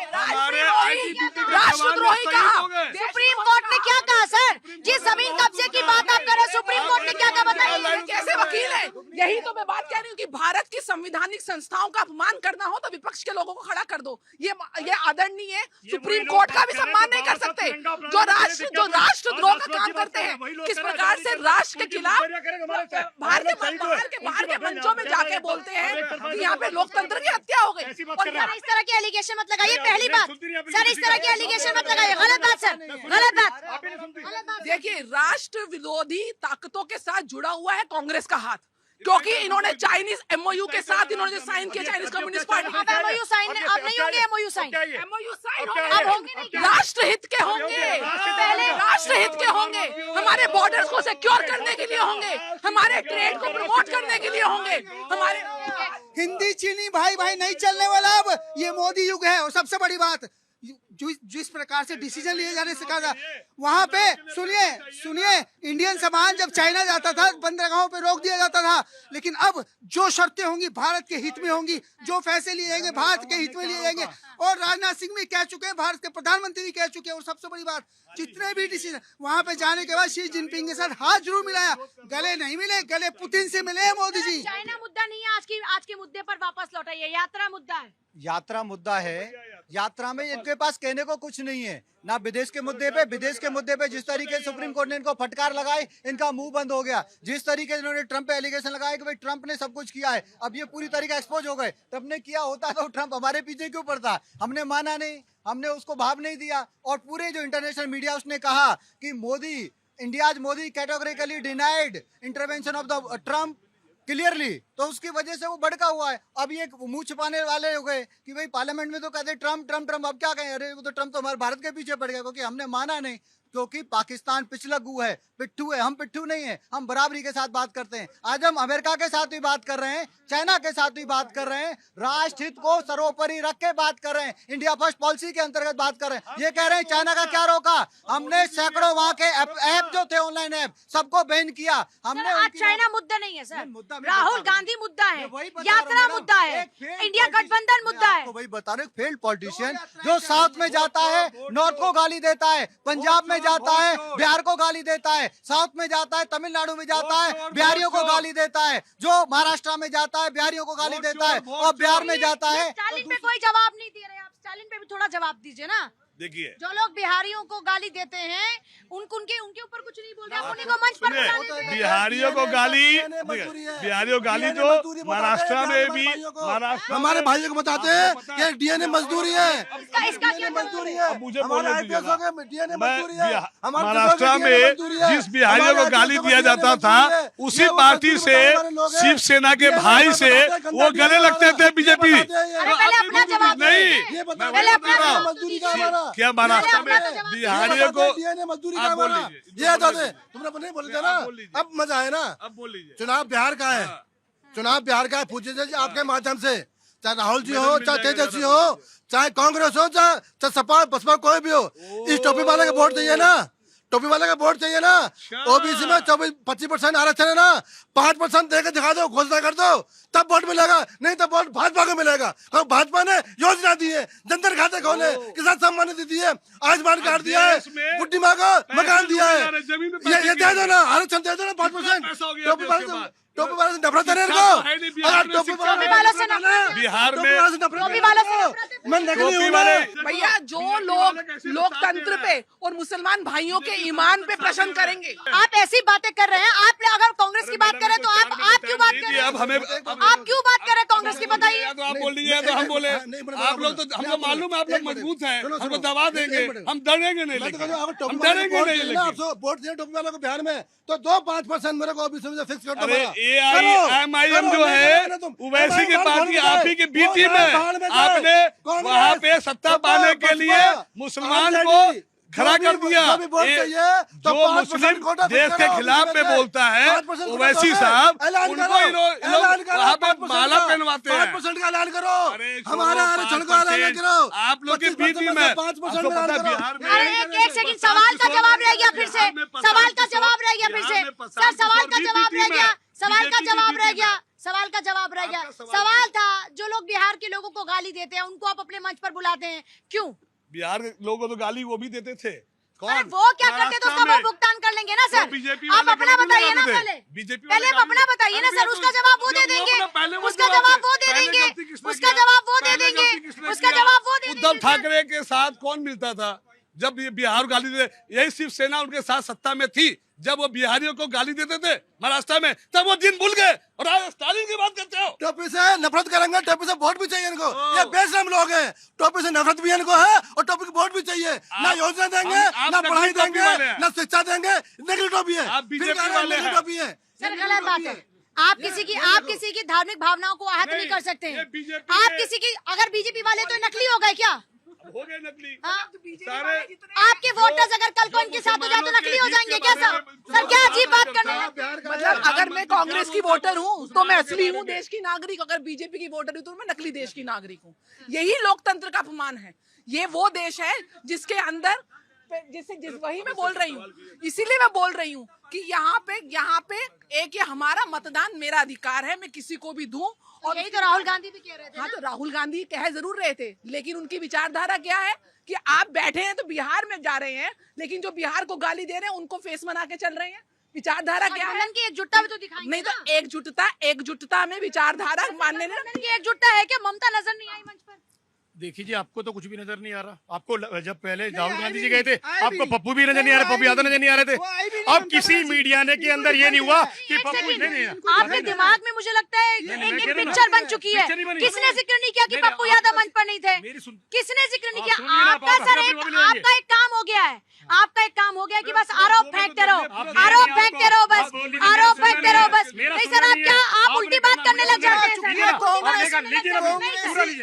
राष्ट्रद्रोही कहा। सुप्रीम कोर्ट ने क्या कहा सर? जिस जमीन कब्जे की बात आप कर रहे हैं, सुप्रीम कोर्ट ने क्या कहा बताइए। कैसे वकील है? यही तो मैं बात कह रही हूँ कि भारत की संवैधानिक संस्थाओं का अपमान करना हो तो विपक्ष के लोगों को खड़ा कर दो। ये आदरणीय है। सुप्रीम कोर्ट का भी सम्मान नहीं कर सकते। जो राष्ट्रद्रोह का काम करते हैं, किस प्रकार से राष्ट्र के खिलाफ बाहर के मंचों में जाके बोलते हैं कि यहाँ पे लोकतंत्र की हत्या हो गई। और इस तरह के एलिगेशन मत लगाइए। पहली बात सर, इस तरह के एलिगेशन मत लगाइए। गलत बात सर, गलत बात। देखिए, राष्ट्र विरोधी ताकतों के साथ जुड़ा हुआ है कांग्रेस का हाथ, क्योंकि इन्होंने चाइनीज एमओयू के साथ इन्होंने जो साइन किया चाइनीज कम्युनिस्ट पार्टी, अब एमओयू साइन नहीं होंगे। एमओयू साइन अब होंगे नहीं। राष्ट्रहित के होंगे, पहले राष्ट्रहित के होंगे, हमारे बॉर्डर्स को सिक्योर करने के लिए होंगे, हमारे ट्रेड को प्रमोट करने के लिए होंगे, हमारे हिंदी चीनी भाई नहीं चलने वाला। अब ये मोदी युग है। और सबसे बड़ी बात, जिस प्रकार से डिसीजन लिए जाने से कहा था वहां पे, सुनिए इंडियन सामान जब चाइना जाता था बंदरगाहों पे रोक दिया जाता था, लेकिन अब जो शर्तें होंगी भारत के हित में होंगी, जो फैसले लिए जाएंगे भारत के हित में लिए जाएंगे। और राजनाथ सिंह भी कह चुके हैं, भारत के प्रधानमंत्री भी कह चुके हैं। और सबसे बड़ी बात, जितने भी डिसीजन वहां पे जाने के बाद शी जिनपिंग के साथ हाथ जरूर मिलाया, गले नहीं मिले, गले पुतिन से मिले मोदी जी। चाइना मुद्दा नहीं है आज के मुद्दे पर वापस लौटाइए। यात्रा मुद्दा है। यात्रा मुद्दा है। यात्रा में इनके पास कहने को कुछ नहीं है ना। विदेश के मुद्दे पे जिस तरीके से सुप्रीम कोर्ट ने इनको फटकार लगाई, इनका मुंह बंद हो गया। जिस तरीके से इन्होंने ट्रंप पे एलिगेशन लगाया कि भाई ट्रंप ने सब कुछ किया है, अब ये पूरी तरीके एक्सपोज हो गए। ट्रंप ने किया होता तो ट्रंप हमारे पीछे क्यों पड़ता? हमने माना नहीं, हमने उसको भाव नहीं दिया। और पूरे जो इंटरनेशनल मीडिया उसने कहा कि Modi categorically denied intervention of the Trump clearly, तो उसकी वजह से वो भड़का हुआ है। अब ये मुंह छुपाने वाले हो गए कि भाई पार्लियामेंट में तो कहते ट्रम्प। अब क्या कहें? अरे वो तो ट्रम्प तो हमारे भारत के पीछे पड़ गया क्योंकि हमने माना नहीं। क्योंकि पाकिस्तान पिछलग्गू है, पिट्ठू है। हम पिट्ठू नहीं है, हम बराबरी के साथ बात करते हैं। आज हम अमेरिका के साथ भी बात कर रहे हैं, चाइना के साथ भी बात कर रहे हैं, राष्ट्र हित को सर्वोपरि रख के बात कर रहे हैं, इंडिया फर्स्ट पॉलिसी के अंतर्गत बात कर रहे हैं। ये कह रहे हैं चाइना का क्या रोका? हमने सैकड़ों वहां के ऐप जो थे, ऑनलाइन ऐप, सबको बैन किया हमने। आज चाइना मुद्दा नहीं है सर, राहुल गांधी मुद्दा है, यात्रा मुद्दा है, इंडिया गठबंधन मुद्दा है। वही बता रहे, फेल्ड पॉलिटिशियन जो साउथ में जाता है नॉर्थ को गाली देता है, पंजाब में जाता है बिहार को गाली देता है, साउथ में जाता है तमिलनाडु में जाता है बिहारियों को गाली देता है, जो महाराष्ट्र में जाता है बिहारियों को गाली देता है, और बिहार में जाता है। स्टालिन पे कोई जवाब नहीं दे रहे आप, स्टालिन पे भी थोड़ा जवाब दीजिए ना। देखिए, जो लोग बिहारियों को गाली देते हैं उनके ऊपर कुछ नहीं बोल रहे, आप उन्हीं को मंच पर बुला लेते हैं। बिहारियों को गाली, बिहारियों गाली जो महाराष्ट्र में भी, महाराष्ट्र हमारे भाइयों को बताते हैं कि डीएनए मजदूरी है, इसका क्या मजदूरी है। मुझे बोलने दीजिएगा। डीएनए मजदूरी है। महाराष्ट्र में जिस बिहारियों को गाली दिया जाता था, उसी पार्टी से, शिवसेना के भाई से वो गले लगते थे बीजेपी। पहले अपना जवाब नहीं, पहले अपना जवाब मजदूरी का हमारा क्या महाराष्ट्र में बिहारियों को डीएनए मजदूरी का आप बोल हमारा लीजिए। ये बता दे, तुमने नहीं बोले थे ना, अब मजा है ना। अब बोल लीजिए। चुनाव बिहार का है, चुनाव बिहार का है। पूछे जी आपके माध्यम से, चाहे राहुल जी हो, चाहे तेजस्वी हो, चाहे कांग्रेस हो, चाहे सपा बसपा कोई भी हो, इस टोपी वाले का वोट चाहिए ना, टोपी वाले का वोट चाहिए ना। ओबीसी में 25% आरक्षण है ना, 5% देकर दिखा दो, घोषणा कर दो, तब वोट मिलेगा, नहीं तो वोट भाजपा को मिलेगा। और भाजपा ने योजना दी है, जनधन खाते खोले, किसान सम्मान निधि दी है, आयुष्मान कार्ड दिया है, बुढ़ी माँ को मकान दिया है। ये दे दो ना, आरक्षण दे दो ना 5%। टोपी वाले से नफरत है इनको, टोपी वालों से बिहार में टोपी वालों से मैं नकली हूँ ना। भैया जो लोग लोकतंत्र पे और मुसलमान भाइयों के ईमान पे प्रश्न करेंगे, आप ऐसी बातें कर रहे हैं। आप अगर कांग्रेस की बात करें तो आप क्यों बात कर रहे हैं? अब हमें आप क्यों बात कर रहे हैं कांग्रेस की? बताइए। या तो आप बोल दीजिए, या तो हम बोले। आप लोग तो, हमको मालूम है आप लोग मजबूत हैं, हमको दबा देंगे, हम डरेंगे नहीं, हम डरेंगे नहीं। वोट दिए टोपी वालों को बिहार में, तो 2-5% मेरे को ओबीसी में फिक्स कर दो। अरे AIMIM जो है ओवैसी की पार्टी, आप ही की बी टीम है। आपने वहाँ पे सत्ता पाने के लिए मुसलमान को खड़ा कर दिया। जो मुस्लिम देश के खिलाफ में बोलता है ओवैसी साहब, उनको वहाँ पे माला पहनवाते हैं। 5% का ऐलान करो, हमारा आरक्षण का ऐलान करो। आप लोग की बी टीम है। आपको पता है बिहार में, अरे एक सेकंड, सवाल का जवाब रह गया फिर से, सवाल का जवाब रह गया फिर से सर, सवाल का जवाब रह गया, सवाल का जवाब रह गया, सवाल का जवाब रह गया। सवाल था जो लोग बिहार के लोगों को गाली देते हैं उनको आप अपने मंच पर बुलाते हैं, क्यों? बिहार के लोगों को तो गाली वो भी देते थे। अरे वो क्या करते तो उसका वो भुगतान कर लेंगे ना सर। आप अपना बताइए ना, पहले आप अपना बताइए ना सर, उसका जवाब वो दे देंगे, उसका जवाब वो दे देंगे, उसका जवाब वो दे देंगे, उसका जवाब वो दे देंगे। उद्धव ठाकरे के साथ कौन मिलता था जब ये बिहार गाली दे? यही शिवसेना उनके साथ सत्ता में थी, जब वो बिहारियों को गाली देते थे महाराष्ट्र में, तब वो दिन भूल गए और आज स्टालिन की बात करते हो। टोपी से नफरत करेंगे, टोपी से वोट भी चाहिए इनको। ये बेशरम लोग हैं, टोपी से नफरत भी इनको है और टोपी की वोट भी चाहिए। ना योजना देंगे, ना पढ़ाई देंगे, ना शिक्षा देंगे, नकली टोपी है, बीजेपी वाले हैं। टोपी है। सर गलत बात है। आप किसी की धार्मिक भावनाओं को आहत नहीं कर सकते हैं। आप किसी की, अगर बीजेपी वाले तो नकली हो गए क्या? हो गए नकली सारे। आपके वोटर्स अगर कल को इनके साथ हो जाए तो नकली हो जाएंगे क्या सर? सर क्या अजीब बात करने लगे। मतलब अगर मैं कांग्रेस की वोटर हूँ तो मैं असली हूँ देश की नागरिक, अगर बीजेपी की वोटर हूँ तो मैं नकली देश की नागरिक हूँ। यही लोकतंत्र का अपमान है। ये वो देश है जिसके अंदर वही मैं बोल रही हूँ, इसीलिए मैं बोल रही हूँ कि यहाँ पे एक ये हमारा मतदान मेरा अधिकार है, मैं किसी को भी दूं। और यही तो राहुल गांधी भी कह रहे थे। हाँ, तो राहुल गांधी कह जरूर रहे थे, लेकिन उनकी विचारधारा क्या है कि आप बैठे हैं तो बिहार में जा रहे हैं, लेकिन जो बिहार को गाली दे रहे हैं उनको फेस बना के चल रहे हैं। विचारधारा क्या है? की एकजुटता भी तो दिखाएंगे। नहीं तो एकजुटता में विचारधारा मानने की एकजुटता है क्या? ममता नजर नहीं आई मंच पर? देखिए जी, आपको तो कुछ भी नजर नहीं आ रहा। आपको जब पहले राहुल गांधी जी गए थे, आपको पप्पू भी नजर नहीं आ रहे, पप्पू यादव नजर नहीं आ रहे थे। अब किसी मीडिया ने के अंदर ये नहीं हुआ कि पप्पू नहीं। आपके दिमाग में मुझे लगता है एक पिक्चर बन चुकी है। किसने जिक्र नहीं किया कि पप्पू यादव मंच पर नहीं थे? किसने जिक्र नहीं किया? आपका सर आपका एक काम हो गया है, आपका एक काम हो गया कि बस आरोप फेंकते रहो, आरोप फेंकते रहो, बस आरोप फेंकते रहो बस। नहीं सर, आप क्या आप उल्टी बात करने लग जाते हैं सर,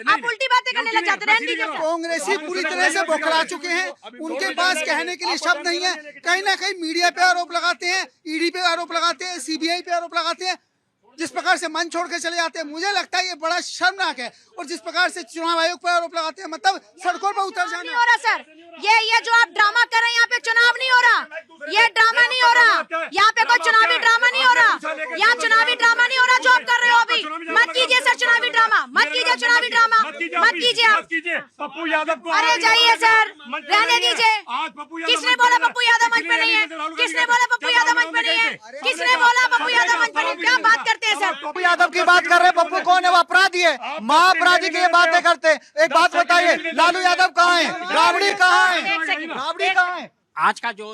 आप उल्टी बातें करने लग जाते हैं। कांग्रेसी पूरी तरह से बौखला चुके हैं, उनके पास कहने के लिए शब्द नहीं है। कहीं ना कहीं मीडिया पे आरोप लगाते हैं, ईडी पे आरोप लगाते हैं, सीबीआई पे आरोप लगाते हैं, जिस प्रकार से मन छोड़ के चले जाते हैं, मुझे लगता है ये बड़ा शर्मनाक है। और जिस प्रकार से चुनाव आयोग पर आरोप लगाते हैं, मतलब सड़कों पर उतर जाना। नहीं हो रहा सर, ये जो आप ड्रामा कर रहे हैं, यहाँ पे चुनाव नहीं हो रहा, ये ड्रामा नहीं हो रहा, यहाँ पे कोई चुनावी ड्रामा नहीं हो रहा, यहाँ चुनावी ड्रामा नहीं हो रहा जो आप कर रहे हो अभी। मत कीजिए सर चुनावी ड्रामा, मत कीजिए चुनावी ड्रामा, मत कीजिए आप। पप्पू यादव को अरे जाइए सर, रहने दीजिए। किसने बोला पप्पू यादव मंच पे नहीं है? किसने बोला पप्पू यादव मंच पे नहीं है? किसने बोला पप्पू यादव मंच पे नहीं है? क्या बात करते हैं सर? पप्पू यादव की बात कर रहे हैं। पप्पू कौन है? वो अपराधी है, महाअपराधी की ये बातें करते हैं। एक बात बताइए, लालू यादव कहाँ है? राबड़ी कहाँ है? राबड़ी कहाँ है? आज का जो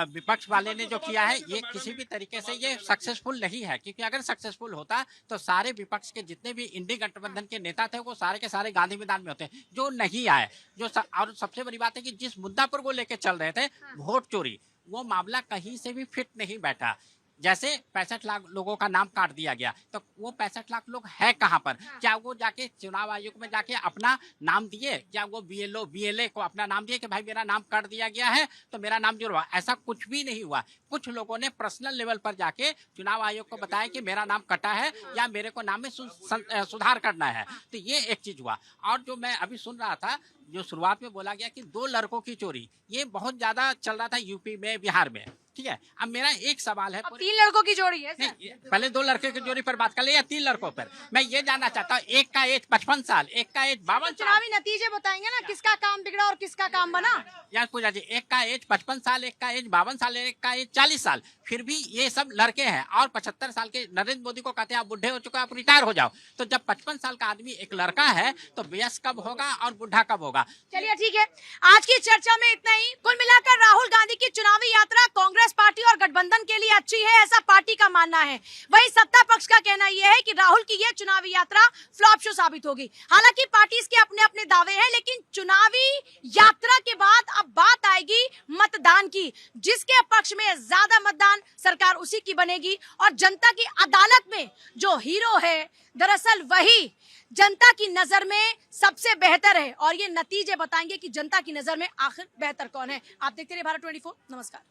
विपक्ष वाले ने जो किया है, ये किसी भी तरीके से ये सक्सेसफुल नहीं है, क्योंकि अगर सक्सेसफुल होता तो सारे विपक्ष के जितने भी इंडी गठबंधन के नेता थे वो सारे के सारे गांधी मैदान में होते, जो नहीं आए। और सबसे बड़ी बात है कि जिस मुद्दा पर वो लेके चल रहे थे, वोट चोरी, वो मामला कहीं से भी फिट नहीं बैठा। जैसे 65 लाख लोगों का नाम काट दिया गया, तो वो 65 लाख लोग है कहाँ पर? क्या वो जाके चुनाव आयोग में जाके अपना नाम दिए? क्या वो BLO BLA को अपना नाम दिए कि भाई मेरा नाम काट दिया गया है तो मेरा नाम जुड़वा? ऐसा कुछ भी नहीं हुआ। कुछ लोगों ने पर्सनल लेवल पर जाके चुनाव आयोग को बताया कि मेरा नाम कटा है या मेरे को नाम में सुधार करना है। तो ये एक चीज हुआ। और जो मैं अभी सुन रहा था, जो शुरुआत में बोला गया कि 2 लड़कों की चोरी, ये बहुत ज्यादा चल रहा था यूपी में, बिहार में, ठीक है। अब मेरा एक सवाल है, 3 लड़कों की जोड़ी है सर। पहले 2 लड़के की जोड़ी पर बात कर ले या 3 लड़कों पर? मैं ये जानना चाहता हूँ, एक का एज 55 साल, एक का एज 52 साल। चुनावी नतीजे बताएंगे ना किसका काम बिगड़ा और किसका काम बना। यार पूजा जी, एक का एज 55 साल, एक का एज 52 साल, एक का एज 40 साल, फिर भी ये सब लड़के हैं। और 75 साल के नरेंद्र मोदी को कहते हैं आप बुढ़े हो चुके, आप रिटायर हो जाओ। तो जब 55 साल का आदमी एक लड़का है तो वयस्क कब होगा और बुढ़ा कब होगा? चलिए ठीक है, आज की चर्चा में इतना ही। कुल मिलाकर राहुल गांधी की चुनावी यात्रा कांग्रेस पार्टी और गठबंधन के लिए अच्छी है, ऐसा पार्टी का मानना है। वहीं सत्ता पक्ष का कहना यह है कि राहुल की यह चुनावी यात्रा फ्लॉप शो साबित होगी। हालांकि पार्टी के अपने अपने दावे हैं, लेकिन चुनावी यात्रा के बाद अब बात आएगी मतदान की। जिसके पक्ष में ज्यादा मतदान, सरकार उसी की बनेगी। और जनता की अदालत में जो हीरो है, दरअसल वही जनता की नजर में सबसे बेहतर है। और ये नतीजे बताएंगे कि जनता की नजर में आखिर बेहतर कौन है। आप देखते रहिए भारत 24। नमस्कार।